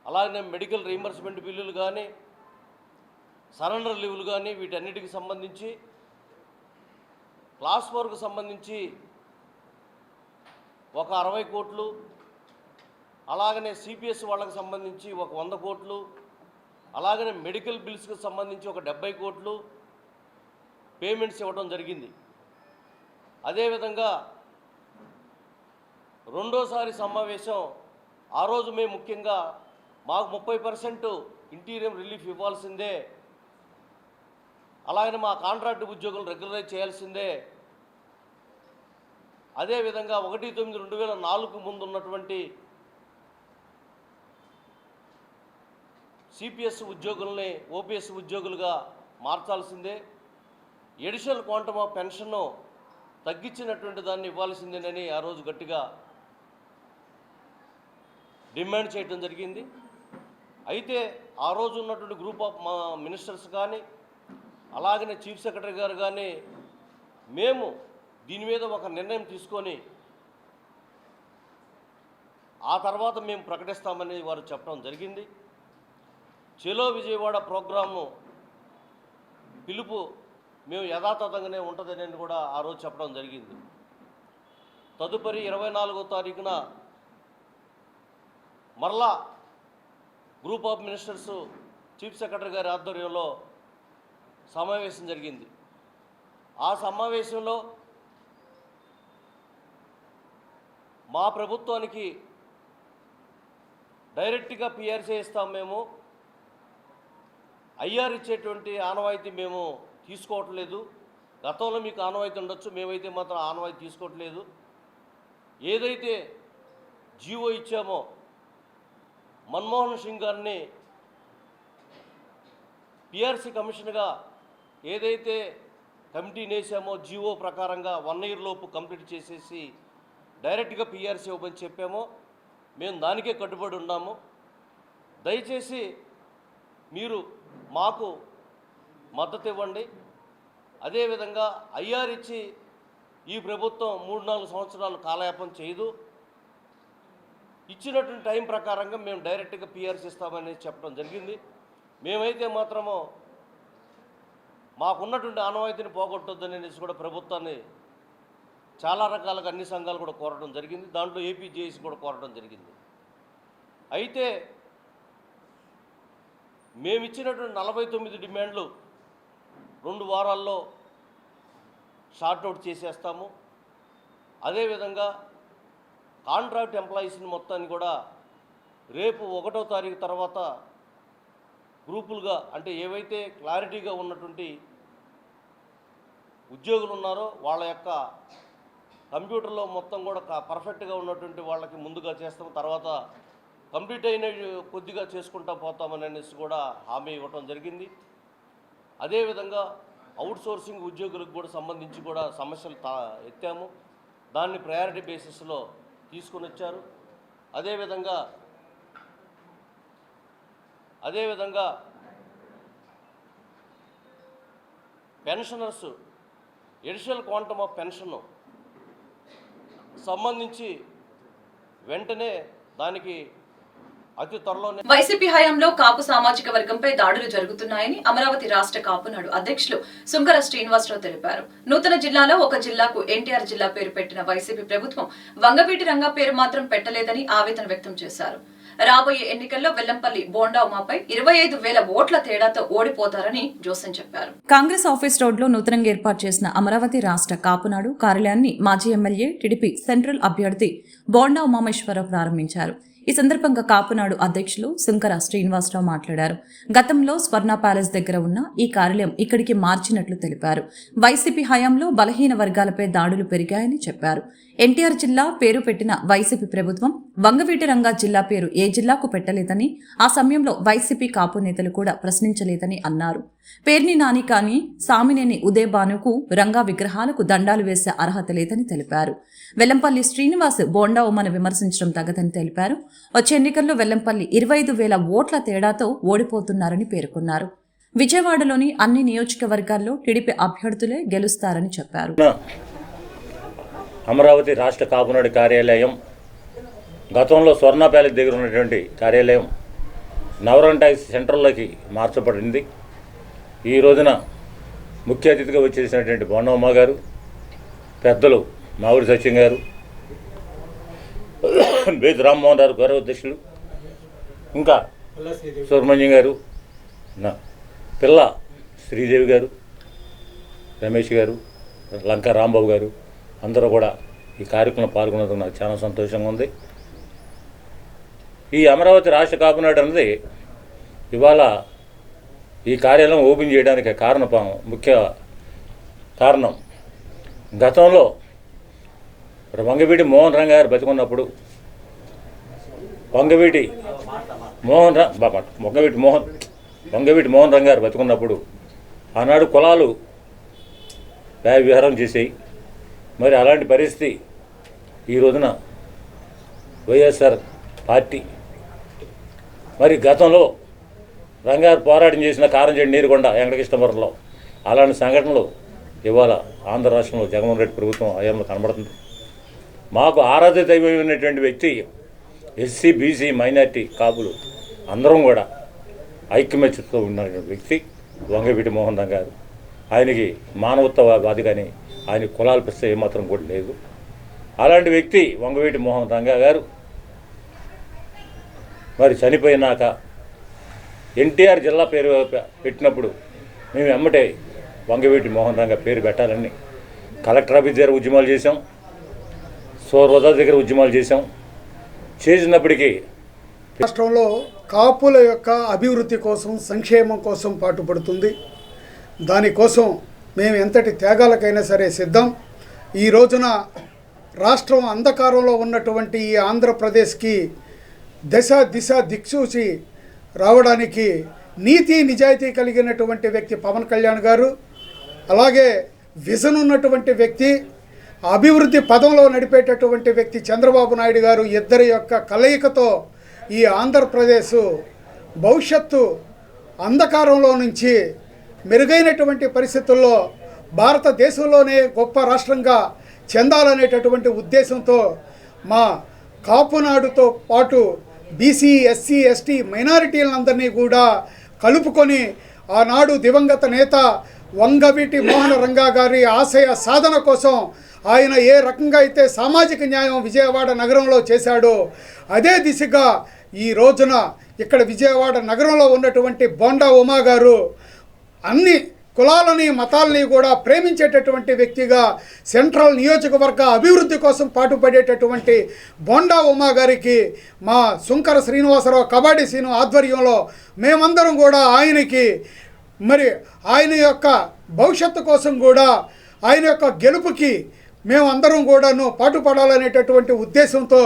అలాగే మెడికల్ రీయింబర్స్మెంట్ బిల్లులు కానీ, సరెండర్ లీవులు కానీ, వీటన్నిటికి సంబంధించి క్లాస్ 4కు సంబంధించి ఒక 60 కోట్లు, అలాగనే సిపిఎస్ వాళ్ళకి సంబంధించి ఒక 100 కోట్లు, అలాగనే మెడికల్ బిల్స్కి సంబంధించి ఒక 70 కోట్లు పేమెంట్స్ ఇవ్వడం జరిగింది. అదేవిధంగా రెండోసారి సమావేశం ఆ రోజు మేము ముఖ్యంగా మాకు 30% ఇంటీరియం రిలీఫ్ ఇవ్వాల్సిందే, అలాగనే మా కాంట్రాక్ట్ ఉద్యోగులు రెగ్యులరైజ్ చేయాల్సిందే, అదేవిధంగా 1/9/2004కు ముందు ఉన్నటువంటి సిపిఎస్ ఉద్యోగుల్ని ఓపీఎస్ ఉద్యోగులుగా మార్చాల్సిందే, ఎడిషనల్ క్వాంటమ్ ఆఫ్ పెన్షన్ను తగ్గించినటువంటి దాన్ని ఇవ్వాల్సిందేనని ఆ రోజు గట్టిగా డిమాండ్ చేయడం జరిగింది. అయితే ఆ రోజు ఉన్నటువంటి గ్రూప్ ఆఫ్ మా మినిస్టర్స్ కానీ, అలాగనే చీఫ్ సెక్రటరీ గారు కానీ మేము దీని మీద ఒక నిర్ణయం తీసుకొని ఆ తర్వాత మేము ప్రకటిస్తామని వారు చెప్పడం జరిగింది. చెలో విజయవాడ ప్రోగ్రాము పిలుపు మేము యథాతథంగానే ఉంటుందని కూడా ఆ రోజు చెప్పడం జరిగింది. తదుపరి 24వ తారీఖున మరలా group of ministers chief secretary గారి ఆధ్వర్యంలో సమావేశం జరిగింది. ఆ సమావేశంలో మా ప్రభుత్వానికి డైరెక్ట్గా పిఆర్సీ ఇస్తాం, మేము ఐఆర్ ఇచ్చేటువంటి ఆనవాయితీ మేము తీసుకోవట్లేదు. గతంలో మీకు ఆనవాయితీ ఉండొచ్చు, మేమైతే మాత్రం ఆనవాయితీ తీసుకోవట్లేదు. ఏదైతే జీవో ఇచ్చామో మన్మోహన్ సింగ్ గారిని పిఆర్సీ కమిషన్గా ఏదైతే కమిటీ వేసామో జీవో ప్రకారంగా 1 ఇయర్ లోపు కంప్లీట్ చేసేసి డైరెక్ట్గా పిఆర్సీ ఇవ్వమని చెప్పామో మేము దానికే కట్టుబడి ఉన్నాము. దయచేసి మీరు మాకు మద్దతు ఇవ్వండి. అదేవిధంగా ఐఆర్ ఇచ్చి ఈ ప్రభుత్వం 3-4 సంవత్సరాలు కాలయాపన చేయదు. ఇచ్చినటువంటి టైం ప్రకారంగా మేము డైరెక్ట్గా పిఆర్సీ ఇస్తామని చెప్పడం జరిగింది. మేమైతే మాత్రము మాకున్నటువంటి ఆనవాయితీని పోగొట్టొద్దనేసి కూడా ప్రభుత్వాన్ని చాలా రకాలుగా అన్ని సంఘాలు కూడా కోరడం జరిగింది. దాంట్లో ఏపీజేఏసీ కూడా కోరడం జరిగింది. అయితే మేమిచ్చినటువంటి 49 డిమాండ్లు 2 వారాల్లో షార్ట్అవుట్ చేసేస్తాము. అదేవిధంగా కాంట్రాక్ట్ ఎంప్లాయీస్ని మొత్తాన్ని కూడా రేపు 1వ తారీఖు తర్వాత గ్రూపులుగా, అంటే ఏవైతే క్లారిటీగా ఉన్నటువంటి ఉద్యోగులు ఉన్నారో వాళ్ళ యొక్క కంప్యూటర్లో మొత్తం కూడా పర్ఫెక్ట్గా ఉన్నటువంటి వాళ్ళకి ముందుగా చేస్తాం, తర్వాత కంప్లీట్ అయిన కొద్దిగా చేసుకుంటా పోతామనేసి కూడా హామీ ఇవ్వటం జరిగింది. అదేవిధంగా అవుట్సోర్సింగ్ ఉద్యోగులకు కూడా సంబంధించి కూడా సమస్యలు ఎత్తాము. దాన్ని ప్రయారిటీ బేసిస్లో తీసుకొని వచ్చారు. అదేవిధంగా pensioners additional quantum of pension సంబంధించి వెంటనే దానికి అతి త్వరలోనే వైసీపీ హయాంలో కాపు సామాజిక వర్గంపై దాడులు జరుగుతున్నాయని అమరావతి రాష్ట్ర కాపునాడు అధ్యక్షులు సుంకర శ్రీనివాసరావు తెలిపారు. నూతన జిల్లాలో ఒక జిల్లాకు ఎన్టీఆర్ జిల్లా పేరు పెట్టిన వైసీపీ ప్రభుత్వం వంగవీటి రంగా పేరు మాత్రం పెట్టలేదని ఆవేదన వ్యక్తం చేశారు. రాబోయే ఎన్నికల్లో వెల్లంపల్లి బోండా ఉమాపై 25,000 ఓట్ల తేడాతో ఓడిపోతారని జోసెన్ చెప్పారు. కాంగ్రెస్ ఆఫీస్ రోడ్లో నూతనంగా ఏర్పాటు చేసిన అమరావతి రాష్ట్ర కాపునాడు కార్యాలయాన్ని మాజీ ఎమ్మెల్యే టీడీపీ సెంట్రల్ అభ్యర్థి బోండా ఉమామేశ్వరరావు ప్రారంభించారు. ఈ సందర్భంగా కాపునాడు అధ్యక్షులు సుంకర శ్రీనివాసరావు మాట్లాడారు. గతంలో స్వర్ణ ప్యాలెస్ దగ్గర ఉన్న ఈ కార్యాలయం ఇక్కడికి మార్చినట్లు తెలిపారు. వైసీపీ హయాంలో బలహీన వర్గాలపై దాడులు పెరిగాయని చెప్పారు. ఎన్టీఆర్ జిల్లా పేరు పెట్టిన వైసీపీ ప్రభుత్వం వంగవీటి రంగా జిల్లా పేరు ఏ జిల్లాకు పెట్టలేదని, ఆ సమయంలో వైసీపీ కాపు నేతలు కూడా ప్రశ్నించలేదని అన్నారు. పేర్ని నాని కానీ సామినేని ఉదయభానుకు రంగా విగ్రహాలకు దండాలు వేసే అర్హత లేదని తెలిపారు. వెల్లంపల్లి శ్రీనివాస్ బోండా ఉమ్మను విమర్శించడం తగదని తెలిపారు. వచ్చే ఎన్నికల్లో వెల్లంపల్లి 25,000 ఓట్ల తేడాతో ఓడిపోతున్నారని పేర్కొన్నారు. విజయవాడలోని అన్ని నియోజకవర్గాల్లో టీడీపీ అభ్యర్థులే గెలుస్తారని చెప్పారు. అమరావతి రాష్ట్ర కాపునాడు కార్యాలయం గతంలో స్వర్ణ ప్యాలెస్ దగ్గర ఉన్నటువంటి కార్యాలయం నవరంటాక్స్ సెంటర్లోకి మార్చబడింది. ఈ రోజున ముఖ్య అతిథిగా వచ్చేసినటువంటి బోండమ్మ గారు, పెద్దలు మావుడి సత్యం గారు, బేతి రామ్మోహన్ గారు గౌరవ అధ్యక్షులు, ఇంకా సుబ్రహ్మణ్యం గారు, పిల్ల శ్రీదేవి గారు, రమేష్ గారు, లంకా రాంబాబు గారు అందరూ కూడా ఈ కార్యక్రమంలో పాల్గొన్నందుకు నాకు చాలా సంతోషంగా ఉంది. ఈ అమరావతి రాష్ట్ర కాపునాడు అన్నది ఇవాళ ఈ కార్యాలయం ఓపెన్ చేయడానికి ముఖ్య కారణం గతంలో వంగవీటి మోహన్ రంగా గారు బతికున్నప్పుడు వంగవీటి మోహన్ రంగా గారు బతికున్నప్పుడు ఆనాడు కులాలు విహారం చేసేవి. మరి అలాంటి పరిస్థితి ఈ రోజున వైఎస్ఆర్ పార్టీ మరి గతంలో రంగారు పోరాటం చేసిన కారంచేడు నీరుకొండ వెంకటకృష్ణపురంలో అలాంటి సంఘటనలు ఇవాళ ఆంధ్ర రాష్ట్రంలో జగన్మోహన్ రెడ్డి ప్రభుత్వం హయాంలో కనబడుతుంది. మాకు ఆరాధ్య దైవమైనటువంటి వ్యక్తి ఎస్సీ బీసీ మైనార్టీ కాపులు అందరం కూడా ఐక్యమత్యంతో ఉన్నటువంటి వ్యక్తి వంగవీటి మోహన్ రంగా గారు. ఆయనకి మానవత్వవాది కానీ ఆయన కులాలు పిస్తే ఏమాత్రం కూడా లేదు. అలాంటి వ్యక్తి వంగవీటి మోహన్ రంగా గారు మరి చనిపోయినాక ఎన్టీఆర్ జిల్లా పేరు పెట్టినప్పుడు మేము ఎమ్మటే వంగవీటి మోహన్ రంగా పేరు పెట్టాలని కలెక్టర్ ఆఫీస్ దగ్గర ఉద్యమాలు చేసాం, సోర్వదా దగ్గర ఉద్యమాలు చేసినప్పటికీ రాష్ట్రంలో కాపుల యొక్క అభివృద్ధి కోసం, సంక్షేమం కోసం పాటుపడుతుంది. దానికోసం మేము ఎంతటి త్యాగాలకైనా సరే సిద్ధం. ఈ రోజున రాష్ట్రం అంధకారంలో ఉన్నటువంటి ఈ ఆంధ్రప్రదేశ్కి దిశ దిక్సూచి రావడానికి నీతి నిజాయితీ కలిగినటువంటి వ్యక్తి పవన్ కళ్యాణ్ గారు, అలాగే విజన్ ఉన్నటువంటి వ్యక్తి, అభివృద్ధి పదంలో నడిపేటటువంటి వ్యక్తి చంద్రబాబు నాయుడు గారు, ఇద్దరి యొక్క కలయికతో ఈ ఆంధ్రప్రదేశ్ భవిష్యత్తు అంధకారంలో నుంచి మెరుగైనటువంటి పరిస్థితుల్లో భారతదేశంలోనే గొప్ప రాష్ట్రంగా చెందాలనేటటువంటి ఉద్దేశంతో మా కాపునాడుతో పాటు బీసీ, ఎస్సీ, ఎస్టీ మైనారిటీలందరినీ కూడా కలుపుకొని ఆనాడు దివంగత నేత వంగవీటి మోహన రంగా గారి ఆశయ సాధన కోసం ఆయన ఏ రకంగా అయితే సామాజిక న్యాయం విజయవాడ నగరంలో చేశాడో అదే దిశగా ఈ రోజున ఇక్కడ విజయవాడ నగరంలో ఉన్నటువంటి బోండా ఉమా గారు అన్ని కులాలని మతాలని కూడా ప్రేమించేటటువంటి వ్యక్తిగా సెంట్రల్ నియోజకవర్గ అభివృద్ధి కోసం పాటుపడేటటువంటి బోండా ఉమా గారికి మా సుంకర శ్రీనివాసరావు కబడ్డీ సీను ఆధ్వర్యంలో మేమందరం కూడా ఆయనకి మరి ఆయన యొక్క భవిష్యత్తు కోసం కూడా ఆయన యొక్క గెలుపుకి మేమందరం కూడాను పాటుపడాలనేటటువంటి ఉద్దేశంతో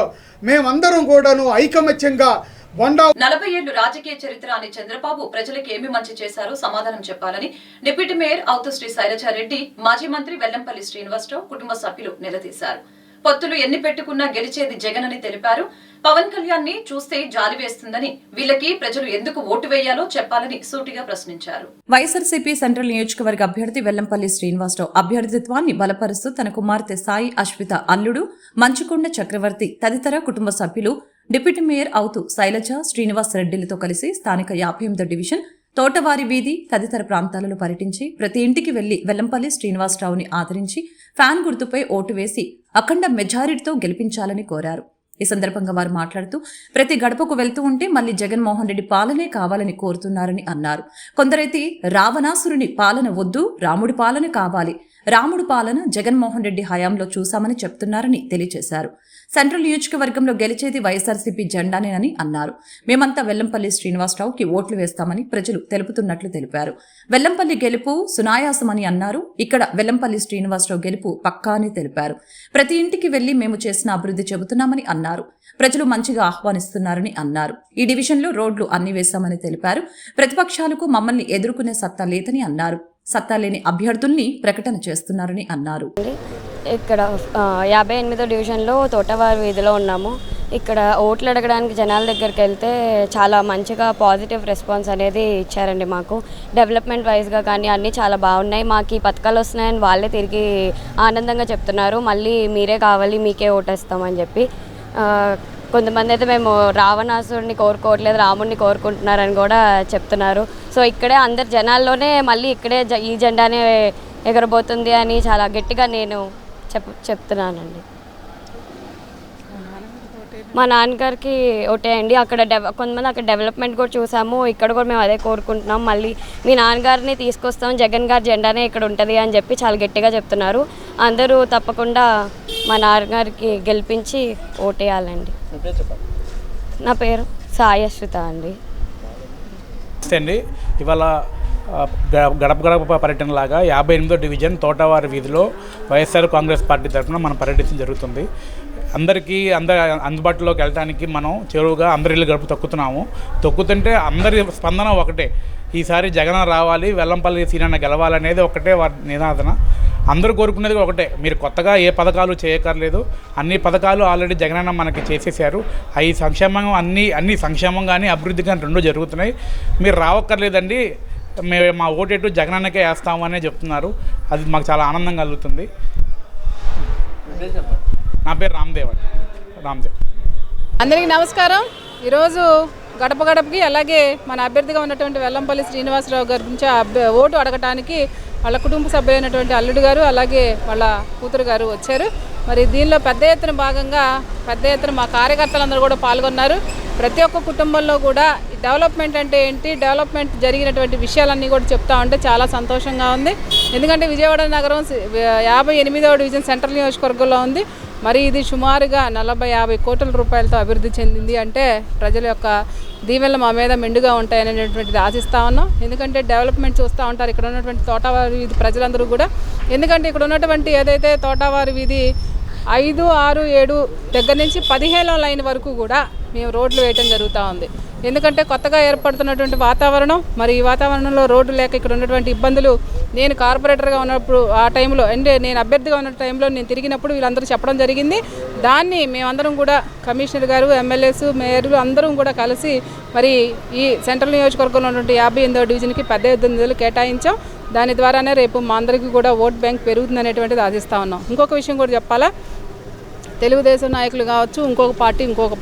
మేమందరం కూడాను ఐకమత్యంగా 40 ఏళ్లు రాజకీయ చరిత్ర అని చంద్రబాబు ప్రజలకు ఏమి మంచి చేశారో సమాధానం చెప్పాలని డిప్యూటీ మేయర్ అవుతు శ్రీ శైలజారెడ్డి, మాజీ మంత్రి వెల్లంపల్లి శ్రీనివాసరావు కుటుంబ సభ్యులు నిలదీశారు. పొత్తులు ఎన్ని పెట్టుకున్నా గెలిచేది జగన్ అని తెలిపారు. పవన్ కళ్యాణ్ ని చూస్తే జాలి వేస్తుందని, వీళ్ళకి ప్రజలు ఎందుకు ఓటు వేయాలో చెప్పాలని సూటిగా ప్రశ్నించారు. వైఎస్ఆర్సీపీ సెంట్రల్ నియోజకవర్గ అభ్యర్థి వెల్లంపల్లి శ్రీనివాసరావు అభ్యర్థిత్వాన్ని బలపరుస్తూ తన కుమార్తె సాయి అశ్విత అల్లుడు మంచుకొండ చక్రవర్తి తదితర కుటుంబ సభ్యులు డిప్యూటీ మేయర్ అవుతూ శైలజ, శ్రీనివాస్ రెడ్డిలతో కలిసి స్థానిక 58వ డివిజన్, తోటవారి వీధి తదితర ప్రాంతాలలో పర్యటించి ప్రతి ఇంటికి వెళ్లి వెల్లంపల్లి శ్రీనివాసరావుని ఆదరించి ఫ్యాన్ గుర్తుపై ఓటు వేసి అఖండ మెజారిటీతో గెలిపించాలని కోరారు. ఈ సందర్భంగా వారు మాట్లాడుతూ ప్రతి గడపకు వెళ్తూ ఉంటే మళ్లీ జగన్మోహన్ రెడ్డి పాలనే కావాలని కోరుతున్నారని అన్నారు. కొందరైతే రావణాసురుని పాలన వద్దు, రాముడి పాలన కావాలి, రాముడు పాలన జగన్మోహన్ రెడ్డి హయాంలో చూశామని చెప్తున్నారని తెలియజేశారు. సెంట్రల్ నియోజకవర్గంలో గెలిచేది వైఎస్ఆర్సీపీ జెండానేనని అన్నారు. మేమంతా వెల్లంపల్లి శ్రీనివాసరావుకి ఓట్లు వేస్తామని ప్రజలు తెలుపుతున్నట్లు తెలిపారు. వెల్లంపల్లి గెలుపు సునాయాసమని అన్నారు. ఇక్కడ వెల్లంపల్లి శ్రీనివాసరావు గెలుపు పక్కా అని తెలిపారు. ప్రతి ఇంటికి వెళ్లి మేము చేసిన అభివృద్ధి చెబుతున్నామని అన్నారు. ప్రజలు మంచిగా ఆహ్వానిస్తున్నారని అన్నారు. ఈ డివిజన్లో రోడ్లు అన్ని వేశామని తెలిపారు. ప్రతిపక్షాలకు మమ్మల్ని ఎదుర్కొనే సత్తా లేదని అన్నారు. సత్తా లేని అభ్యర్థుల్ని ప్రకటన చేస్తున్నారని అన్నారు. ఇక్కడ 58వ డివిజన్లో తోటవారి వీధిలో ఉన్నాము. ఇక్కడ ఓట్లు అడగడానికి జనాల దగ్గరికి వెళ్తే చాలా మంచిగా పాజిటివ్ రెస్పాన్స్ అనేది ఇచ్చారండి. మాకు డెవలప్మెంట్ వైజ్గా కానీ అన్నీ చాలా బాగున్నాయి. మాకు ఈ పథకాలు వస్తున్నాయని వాళ్ళే తిరిగి ఆనందంగా చెప్తున్నారు. మళ్ళీ మీరే కావాలి, మీకే ఓటేస్తామని చెప్పి. కొంతమంది అయితే మేము రావణాసుడిని కోరుకోవట్లేదు, రాముడిని కోరుకుంటున్నారని కూడా చెప్తున్నారు. సో ఇక్కడే అందరు జనాల్లోనే మళ్ళీ ఇక్కడే ఈ జెండానే ఎగరబోతుంది అని చాలా గట్టిగా నేను చెప్తున్నానండి. మా నాన్నగారికి ఓటేయండి. అక్కడ కొంతమంది అక్కడ డెవలప్మెంట్ కూడా చూసాము. ఇక్కడ కూడా మేము అదే కోరుకుంటున్నాం. మళ్ళీ మీ నాన్నగారిని తీసుకొస్తాం, జగన్ గారి జెండానే ఇక్కడ ఉంటుంది అని చెప్పి చాలా గట్టిగా చెప్తున్నారు. అందరూ తప్పకుండా మా నాన్నగారికి గెలిపించి ఓటేయాలండి. నా పేరు సాయశ్రుత అండి. ఇవాళ గడప గడప పర్యటన లాగా 58వ డివిజన్ తోటవారి వీధిలో వైఎస్ఆర్ కాంగ్రెస్ పార్టీ తరఫున మనం పర్యటించడం జరుగుతుంది. అందరికీ అందుబాటులోకి వెళ్ళడానికి మనం చెరువుగా అందరి ఇల్లు గడుపు తొక్కుతుంటే అందరి స్పందన ఒకటే, ఈసారి జగన్ రావాలి, వెల్లంపల్లి సీనన్న గెలవాలనేది ఒకటే వారి నినాదన. అందరూ కోరుకునేది ఒకటే, మీరు కొత్తగా ఏ పథకాలు చేయక్కర్లేదు, అన్ని పథకాలు ఆల్రెడీ జగనన్న మనకి చేసేసారు. అవి సంక్షేమం అన్ని సంక్షేమం కానీ అభివృద్ధి కానీ రెండు జరుగుతున్నాయి, మీరు రావక్కర్లేదండి, మేము మా ఓటేటు జగనన్నకే వేస్తామనే చెప్తున్నారు. అది మాకు చాలా ఆనందం కలుగుతుంది. నా పేరు రామ్దేవ్. అందరికీ నమస్కారం. ఈరోజు గడప గడపకి అలాగే మన అభ్యర్థిగా ఉన్నటువంటి వెల్లంపల్లి శ్రీనివాసరావు గారి గురించి ఓటు అడగటానికి వాళ్ళ కుటుంబ సభ్యులైనటువంటి అల్లుడు గారు అలాగే వాళ్ళ కూతురు గారు వచ్చారు. మరి దీనిలో పెద్ద ఎత్తున మా కార్యకర్తలందరూ కూడా పాల్గొన్నారు. ప్రతి ఒక్క కుటుంబంలో కూడా డెవలప్మెంట్ అంటే ఏంటి, డెవలప్మెంట్ జరిగినటువంటి విషయాలన్నీ కూడా చెప్తా ఉంటే చాలా సంతోషంగా ఉంది. ఎందుకంటే విజయవాడ నగరం 58వ డివిజన్ సెంట్రల్ నియోజకవర్గంలో ఉంది. మరి ఇది సుమారుగా 40-50 కోట్ల రూపాయలతో అభివృద్ధి చెందింది అంటే ప్రజల యొక్క దీవెనలు మా మీద మెండుగా ఉంటాయనేటువంటిది ఆశిస్తూ ఉన్నాం. ఎందుకంటే డెవలప్మెంట్ చూస్తూ ఉంటారు ఇక్కడ ఉన్నటువంటి తోటవారి వీధి ప్రజలందరూ కూడా. ఎందుకంటే ఇక్కడ ఉన్నటువంటి ఏదైతే తోటవారి వీధి 5, 6, 7 దగ్గర నుంచి 15వ లైన్ వరకు కూడా మేము రోడ్లు వేయటం జరుగుతూ ఉంది. ఎందుకంటే కొత్తగా ఏర్పడుతున్నటువంటి వాతావరణం, మరి ఈ వాతావరణంలో రోడ్డు లేక ఇక్కడ ఉన్నటువంటి ఇబ్బందులు నేను కార్పొరేటర్గా ఉన్నప్పుడు ఆ టైంలో అంటే నేను అభ్యర్థిగా ఉన్న టైంలో నేను తిరిగినప్పుడు వీళ్ళందరూ చెప్పడం జరిగింది. దాన్ని మేమందరం కూడా కమిషనర్ గారు, ఎమ్మెల్యేస్, మేయర్లు అందరం కూడా కలిసి మరి ఈ సెంట్రల్ నియోజకవర్గంలో ఉన్నటువంటి 58వ డివిజన్కి పెద్ద ఎత్తున నిధులు కేటాయించాం. దాని ద్వారానే రేపు మా అందరికీ కూడా ఓట్ బ్యాంక్ పెరుగుతుంది అనేటువంటిది ఆశిస్తూ ఉన్నాం. ఇంకొక విషయం కూడా చెప్పాలా, తెలుగుదేశం నాయకులు కావచ్చు, ఇంకొక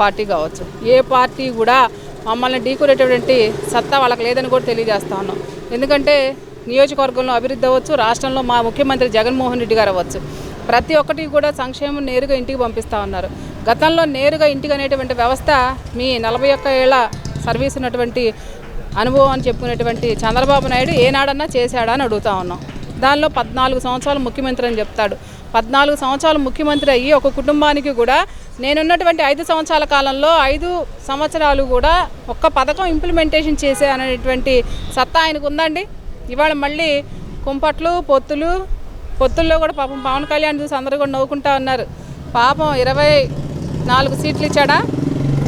పార్టీ కావచ్చు, ఏ పార్టీ కూడా మమ్మల్ని ఢీకొనేటువంటి సత్తా వాళ్ళకి లేదని కూడా తెలియజేస్తా ఉన్నాం. ఎందుకంటే నియోజకవర్గంలో అభివృద్ధి అవ్వచ్చు, రాష్ట్రంలో మా ముఖ్యమంత్రి జగన్మోహన్ రెడ్డి గారు అవ్వచ్చు, ప్రతి ఒక్కటి కూడా సంక్షేమం నేరుగా ఇంటికి పంపిస్తూ ఉన్నారు. గతంలో నేరుగా ఇంటికి అనేటువంటి వ్యవస్థ మీ 41 ఏళ్ల సర్వీస్ ఉన్నటువంటి అనుభవం అని చెప్పుకునేటువంటి చంద్రబాబు నాయుడు ఏనాడన్నా చేశాడా అని అడుగుతూ ఉన్నాం. దానిలో 14 సంవత్సరాలు ముఖ్యమంత్రి అని చెప్తాడు. 14 సంవత్సరాలు ముఖ్యమంత్రి అయ్యి ఒక కుటుంబానికి కూడా నేనున్నటువంటి 5 సంవత్సరాల కాలంలో 5 సంవత్సరాలు కూడా ఒక్క పథకం ఇంప్లిమెంటేషన్ చేసే అనేటువంటి సత్తా ఆయనకు ఉందండి. ఇవాళ మళ్ళీ కుంపట్లు పొత్తుల్లో కూడా పాపం పవన్ కళ్యాణ్ చూసి అందరూ కూడా నవ్వుకుంటా ఉన్నారు. పాపం 24 సీట్లు ఇచ్చాడా,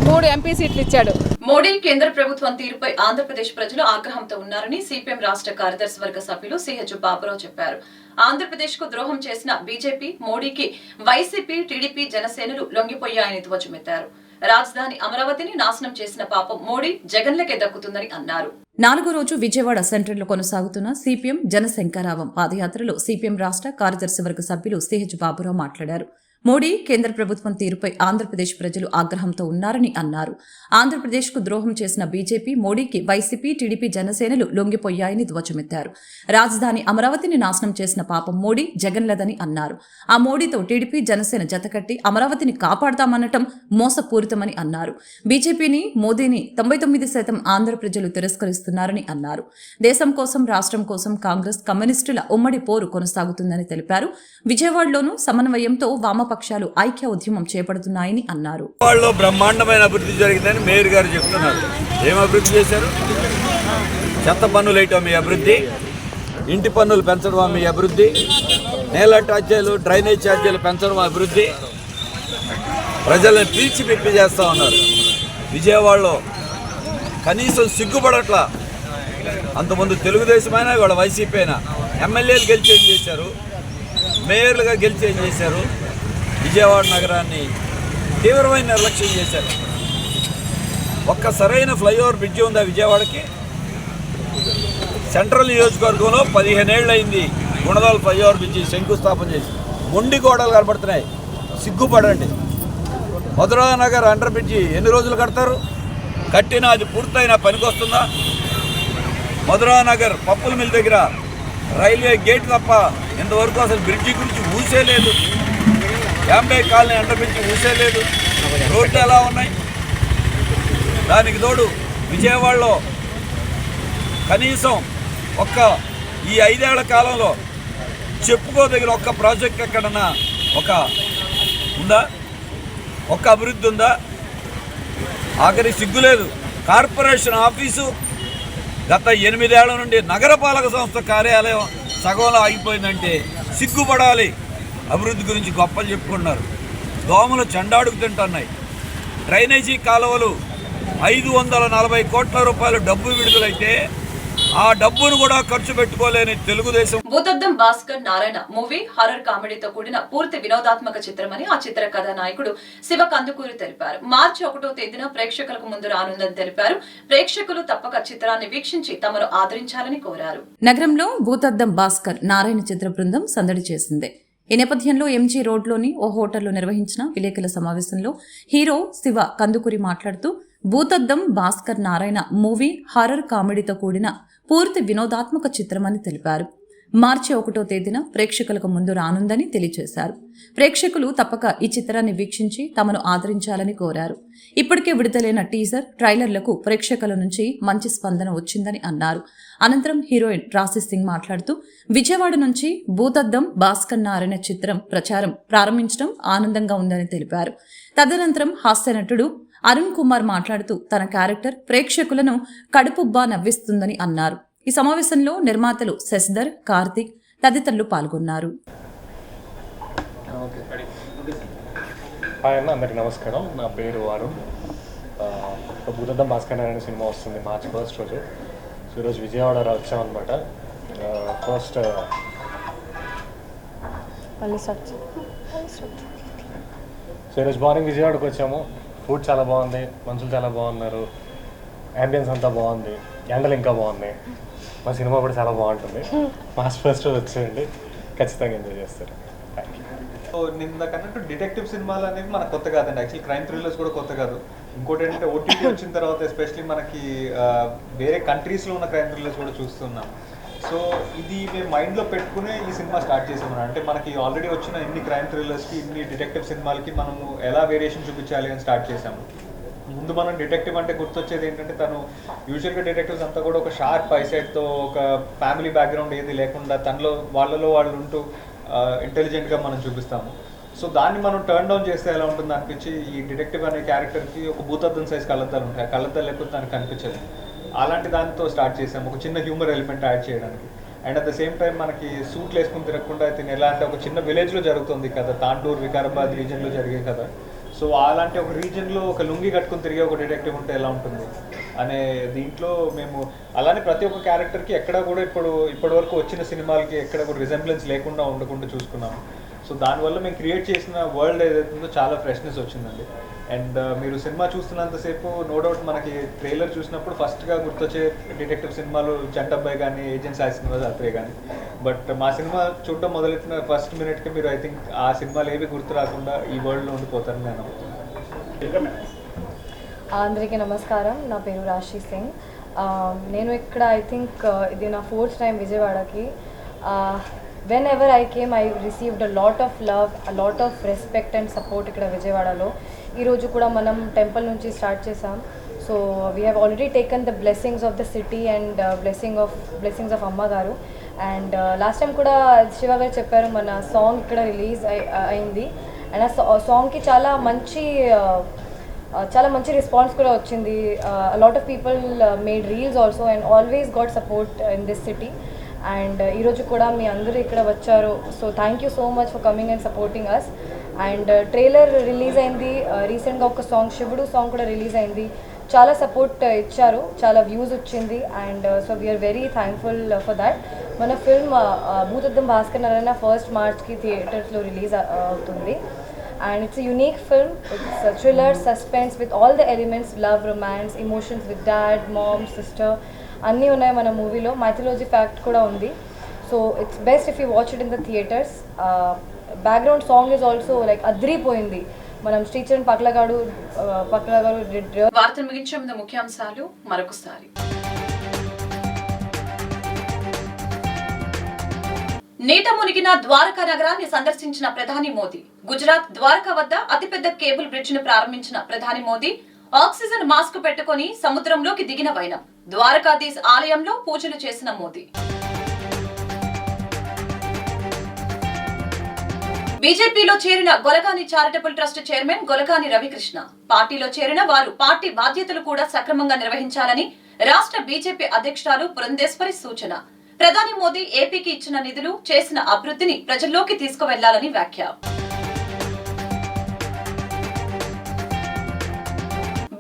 3 ఎంపీ సీట్లు ఇచ్చాడు. మోడీ కేంద్ర ప్రభుత్వం తీరుపై ఆంధ్రప్రదేశ్ ప్రజలు ఆగ్రహంతో ఉన్నారని సిపిఎం రాష్ట్ర కార్యదర్శి వర్గ సభ్యులు సిహెచ్ బాబురావు చెప్పారు. ఆంధ్రప్రదేశ్ కు ద్రోహం చేసిన బీజేపీ, మోడీకి వైసీపీ, టీడీపీ, జనసేనలు లొంగిపోయాయని ధ్వజమెత్తారు. రాజధాని అమరావతిని నాశనం చేసిన పాపం మోడీ, జగన్లకే దక్కుతుందని అన్నారు. 4వ రోజు విజయవాడ సెంట్రల్లో కొనసాగుతున్న సిపిఎం జనశంకరావం పాదయాత్రలో సిపిఎం రాష్ట్ర కార్యదర్శి వర్గ సభ్యులు సిహెచ్ బాబురావు మాట్లాడారు. మోడీ కేంద్ర ప్రభుత్వం తీరుపై ఆంధ్రప్రదేశ్ ప్రజలు ఆగ్రహంతో ఉన్నారని అన్నారు. ఆంధ్రప్రదేశ్కు ద్రోహం చేసిన బీజేపీ, మోడీకి వైసీపీ, టీడీపీ, జనసేనలు లొంగిపోయాయని ధ్వజమెత్తారు. రాజధాని అమరావతిని నాశనం చేసిన పాపం మోడీ, జగన్లదని అన్నారు. ఆ మోడీతో టీడీపీ, జనసేన జతకట్టి అమరావతిని కాపాడతామనటం మోసపూరితమని అన్నారు. బీజేపీని, మోదీని 99% ఆంధ్ర ప్రజలు తిరస్కరిస్తున్నారని అన్నారు. దేశం కోసం, రాష్ట్రం కోసం కాంగ్రెస్, కమ్యూనిస్టుల ఉమ్మడి పోరు కొనసాగుతుందని తెలిపారు. విజయవాడలోనూ సమన్వయంతో వామపక్షాలు ఐక్య ఉద్యమం చేపడుతున్నాయని అన్నారు. వాళ్ళు బ్రహ్మాండమైన అభివృద్ధి జరిగిందని మేయర్ గారు చెప్తున్నారు. ఏం అభివృద్ధి చేశారు? చెత్త పన్నులు వేయటం మీ అభివృద్ధి, ఇంటి పన్నులు పెంచడం మీ అభివృద్ధి, నేల ఛార్జీలు, డ్రైనేజ్ ఛార్జీలు పెంచడం అభివృద్ధి. ప్రజలను పీల్చి పిప్పి చేస్తూ ఉన్నారు. విజయవాడలో కనీసం సిగ్గుపడట్లా. అంతకుముందు తెలుగుదేశమైనా ఇవాళ వైసీపీ అయినా ఎమ్మెల్యేలు గెలిచి ఏం చేశారు, మేయర్లుగా గెలిచి ఏం చేశారు? విజయవాడ నగరాన్ని తీవ్రమైన నిర్లక్ష్యం చేశారు. ఒక్క సరైన ఫ్లైఓవర్ బ్రిడ్జి ఉందా విజయవాడకి? సెంట్రల్ నియోజకవర్గంలో 15 ఏళ్ళు అయింది గుణదల ఫ్లైఓవర్ బ్రిడ్జి శంకుస్థాపన చేసి. మొండి గోడలు కనబడుతున్నాయి. సిగ్గుపడండి. మధురా నగర్ అండర్ బ్రిడ్జి ఎన్ని రోజులు కడతారు? కట్టినా అది పూర్తయినా పనికొస్తుందా? మధురా నగర్ పప్పుల మిల్ దగ్గర రైల్వే గేట్ తప్ప ఇంతవరకు అసలు బ్రిడ్జి గురించి ఊసే లేదు. యాంబే కాలనీ అండర్ బ్రిడ్జి ఊసే లేదు. రోడ్లు ఎలా ఉన్నాయి? దానికి తోడు విజయవాడలో కనీసం ఈ 5 ఏళ్ల కాలంలో చెప్పుకోదగిన ఒక్క ప్రాజెక్ట్ ఎక్కడన్నా ఉందా? ఒక్క అభివృద్ధి ఉందా? ఆఖరి సిగ్గులేదు. కార్పొరేషన్ ఆఫీసు గత 8 ఏళ్ల నుండి నగరపాలక సంస్థ కార్యాలయం సగంలో ఆగిపోయిందంటే సిగ్గుపడాలి. అభివృద్ధి గురించి గొప్పలు చెప్పుకున్నారు. దోమలు చెండాడుకు తింటున్నాయి. డ్రైనేజీ కాలువలు 540 కోట్ల రూపాయలు డబ్బు విడుదలైతే ఆ డబ్బును కూడా ఖర్చు పెట్టుకోలేని తెలుగుదేశం. భూతద్దం భాస్కర్ నారాయణ మూవీ హారర్ కామెడీతో కూడిన పూర్తి వినోదాత్మక చిత్రమని ఆ చిత్ర కథానాయకుడు శివ కందుకూరి తెలిపారు. మార్చి 1వ తేదీన ప్రేక్షకులకు ముందు రానుందని తెలిపారు. ప్రేక్షకులు తప్పక చిత్రాన్ని వీక్షించి తమను ఆదరించాలని కోరారు. నగరంలో భూతద్దం భాస్కర్ నారాయణ చిత్ర బృందం సందడి చేసింది. ఈ నేపథ్యంలో ఎంజీ రోడ్లోని ఓ హోటల్లో నిర్వహించిన విలేకరుల సమావేశంలో హీరో శివ కందుకూరి మాట్లాడుతూ భూతద్దం భాస్కర్ నారాయణ మూవీ హారర్ కామెడీతో కూడిన పూర్తి వినోదాత్మక చిత్రమని తెలిపారు. మార్చి 1వ తేదీన ప్రేక్షకులకు ముందు రానుందని తెలియజేశారు. ప్రేక్షకులు తప్పక ఈ చిత్రాన్ని వీక్షించి తమను ఆదరించాలని కోరారు. ఇప్పటికే విడుదలైన టీజర్, ట్రైలర్లకు ప్రేక్షకుల నుంచి మంచి స్పందన వచ్చిందని అన్నారు. అనంతరం హీరోయిన్ రాశి సింగ్ మాట్లాడుతూ విజయవాడ నుంచి భూతద్దం భాస్కర్ నారాయణ చిత్రం ప్రచారం ప్రారంభించడం ఆనందంగా ఉందని తెలిపారు. తదనంతరం హాస్య నటుడు అరుణ్ కుమార్ మాట్లాడుతూ తన క్యారెక్టర్ ప్రేక్షకులను కడుపుబ్బా నవ్విస్తుందని అన్నారు. ఈ సమావేశంలో నిర్మాతలు శశిధర్, కార్తిక్ తదితరులు పాల్గొన్నారు. హాయ్ అన్న, అందరికీ నమస్కారం. నా పేరు అరుణ్. భూతద్దం భాస్కర్ నారాయణ సినిమా వస్తుంది మార్చి 1st రోజు. సో ఈరోజు విజయవాడ వచ్చామన్నమాట. ఫస్ట్ సో ఈరోజు మార్నింగ్ విజయవాడకు వచ్చాము. ఫుడ్ చాలా బాగుంది, మనుషులు చాలా బాగున్నారు, యాంబియన్స్ అంతా బాగుంది, ఎండలు ఇంకా బాగున్నాయి. మా సినిమా కూడా చాలా బాగుంటుంది. మార్చ్ 1st రోజు వచ్చేయండి, ఖచ్చితంగా ఎంజాయ్ చేస్తారు. Thank you. నిన్న కన్నట్టు డిటెక్టివ్ సినిమాలు అనేది మనకు కొత్త కాదండి. యాక్చువల్లీ క్రైమ్ థ్రిల్లర్స్ కూడా కొత్త కాదు. ఇంకోటి ఏంటంటే ఓటీటీ వచ్చిన తర్వాత ఎస్పెషలీ మనకి వేరే కంట్రీస్లో ఉన్న క్రైమ్ థ్రిల్లర్స్ కూడా చూస్తున్నాం. సో ఇది మేము మైండ్లో పెట్టుకునే ఈ సినిమా స్టార్ట్ చేసాము. అంటే మనకి ఆల్రెడీ వచ్చిన ఇన్ని క్రైమ్ థ్రిల్లర్స్కి, ఇన్ని డిటెక్టివ్ సినిమాలకి మనము ఎలా వేరియేషన్ చూపించాలి అని స్టార్ట్ చేసాము. ముందు మనం డిటెక్టివ్ అంటే గుర్తొచ్చేది ఏంటంటే తను యూజువల్గా డిటెక్టివ్స్ అంతా కూడా ఒక షార్ప్ ఐసైట్తో, ఒక ఫ్యామిలీ బ్యాక్గ్రౌండ్ ఏది లేకుండా వాళ్ళలో వాళ్ళు ఉంటూ ఇంటెలిజెంట్గా మనం చూపిస్తాము. సో దాన్ని మనం టర్న్ డౌన్ చేస్తే ఎలా ఉంటుంది అనిపించి ఈ డిటెక్టివ్ అనే క్యారెక్టర్కి ఒక భూతద్దం సైజ్ కళ్ళద్దాలు ఉంటాయి. కళ్ళద్దాలు లేకపోతే దానికి కనిపించదు. అలాంటి దానితో స్టార్ట్ చేసాము, ఒక చిన్న హ్యూమర్ ఎలిమెంట్ యాడ్ చేయడానికి. And at the same time మనకి సూట్లు వేసుకుని తిరగకుండా అయితే ఎలా అంటే ఒక చిన్న విలేజ్లో జరుగుతుంది కదా, తాండూర్, వికారాబాద్ రీజన్లో జరిగే కదా. సో అలాంటి ఒక రీజన్లో ఒక లుంగి కట్టుకుని తిరిగే ఒక డిటెక్టివ్ ఉంటే ఎలా ఉంటుంది అనే దీంట్లో మేము అలానే ప్రతి ఒక్క క్యారెక్టర్కి ఎక్కడ కూడా ఇప్పటి వరకు వచ్చిన సినిమాలకి ఎక్కడ కూడా రిజెంబ్లెన్స్ లేకుండా ఉండకుండా చూసుకున్నాము. సో దానివల్ల మేము క్రియేట్ చేసిన వరల్డ్ ఏదైతే ఉందో చాలా ఫ్రెష్నెస్ వచ్చిందండి. అండ్ మీరు సినిమా చూస్తున్నంతసేపు నో డౌట్ మనకి ట్రైలర్ చూసినప్పుడు ఫస్ట్గా గుర్తొచ్చే డిటెక్టివ్ సినిమాలు చంటబ్బాయి కానీ, ఏజెంట్స్ ఆ సినిమా అత్రే కానీ. బట్ మా సినిమా చూడటం మొదలెట్టిన ఫస్ట్ మినిట్కి మీరు ఐ థింక్ ఆ సినిమాలు ఏవి గుర్తు రాకుండా ఈ వరల్డ్లో ఉండిపోతారని నేను అనుకుంటున్నాను. అందరికీ నమస్కారం, నా పేరు రాశి సింగ్. నేను ఇక్కడ ఐ థింక్ ఇది నా 4th టైం విజయవాడకి. When ever I came I received a lot of love, a lot of respect and support ఇక్కడ విజయవాడలో. ఈరోజు కూడా మనం టెంపుల్ నుంచి స్టార్ట్ చేసాం. So we have already taken the blessings of the city and blessings of అమ్మగారు. And last time కూడా శివ గారు చెప్పారు మన సాంగ్ ఇక్కడ రిలీజ్ అయింది. అండ్ ఆ సాంగ్కి చాలా మంచి రెస్పాన్స్ కూడా వచ్చింది. Lot of people made reels also and always got support in this city. And ఈరోజు కూడా మీ అందరూ ఇక్కడ వచ్చారు. So thank you so much for coming and supporting us. And trailer release అయింది రీసెంట్గా, ఒక సాంగ్ శివుడు సాంగ్ కూడా రిలీజ్ అయింది. చాలా సపోర్ట్ ఇచ్చారు, చాలా వ్యూస్ వచ్చింది. And so we're very thankful for that. మన ఫిల్మ్ భూతద్దం భాస్కర్ నారాయణ 1st మార్చ్కి థియేటర్స్లో రిలీజ్ అవుతుంది. And it's a unique film. It's a thriller, suspense with all the elements, love, romance, emotions with dad, mom, sister. అన్నీ ఉన్నాయి మన మూవీలో. Mythology fact కూడా ఉంది. So it's best if you watch it in the theatres. Background song is also like అద్రిపోయింది. మనం శ్రీచరణ్ పక్లగాడు వార్తలు ముగించే ముందు ముఖ్యాంశాలు మరొకసారి. నీట మునిగిన ద్వారకా నగరాన్ని సందర్శించిన ప్రధాని మోదీ. గుజరాత్ ద్వారకా వద్ద అతిపెద్ద కేబుల్ బ్రిడ్జ్ ను ప్రారంభించిన ప్రధాని మోదీ ఆక్సిజన్ మాస్క్ పెట్టుకుని సముద్రంలోకి దిగిన వైనం. ద్వారకాధీశ్ ఆలయంలో పూజలు చేసిన మోదీ. బీజేపీలో చేరిన Golagani charitable trust chairman Golagani Ravikrishna. పార్టీలో చేరిన వారు పార్టీ బాధ్యతలు కూడా సక్రమంగా నిర్వహించాలని రాష్ట్ర బీజేపీ అధ్యక్షురాలు పురంధేశ్వరి సూచన. ప్రధాని మోదీ ఏపీకి ఇచ్చిన నిధులు, చేసిన అభివృద్ధిని ప్రజల్లోకి తీసుకువెళ్లాలని వ్యాఖ్య.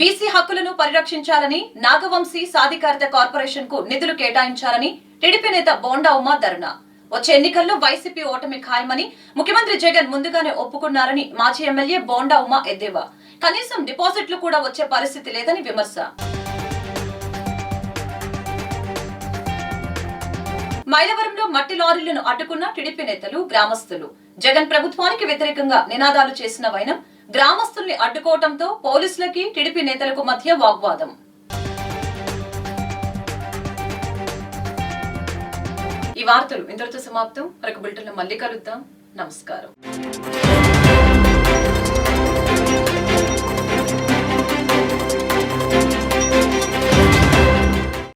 బీసీ హక్కులను పరిరక్షించాలని, నాగవంశీ సాధికారత కార్పొరేషన్ కు నిధులు కేటాయించాలని టీడీపీ నేత బోండా ఉమా ధర్నా. వచ్చే ఎన్నికల్లో వైసీపీ ఓటమి ఖాయమని ముఖ్యమంత్రి జగన్ ముందుగానే ఒప్పుకున్నారని మాజీ ఎమ్మెల్యే బోండా ఉమా ఎద్దేవా. కనీసం డిపాజిట్లు కూడా వచ్చే పరిస్థితి లేదని విమర్శ. మైలవరంలో మట్టి లారీలను అడ్డుకున్న టీడీపీ నేతలు, గ్రామస్తులు. జగన్ ప్రభుత్వానికి వ్యతిరేకంగా నినాదాలు చేసిన వైనం గ్రామస్తుల్ని అడ్డుకోవడంతో పోలీసులకి టీడీపీ నేతలకు మధ్య వాగ్వాదం. ఈ వార్తలు ఇంతటితో సమాప్తం. మరొక బులెటిన్లో మళ్ళీ కలుద్దాం. నమస్కారం.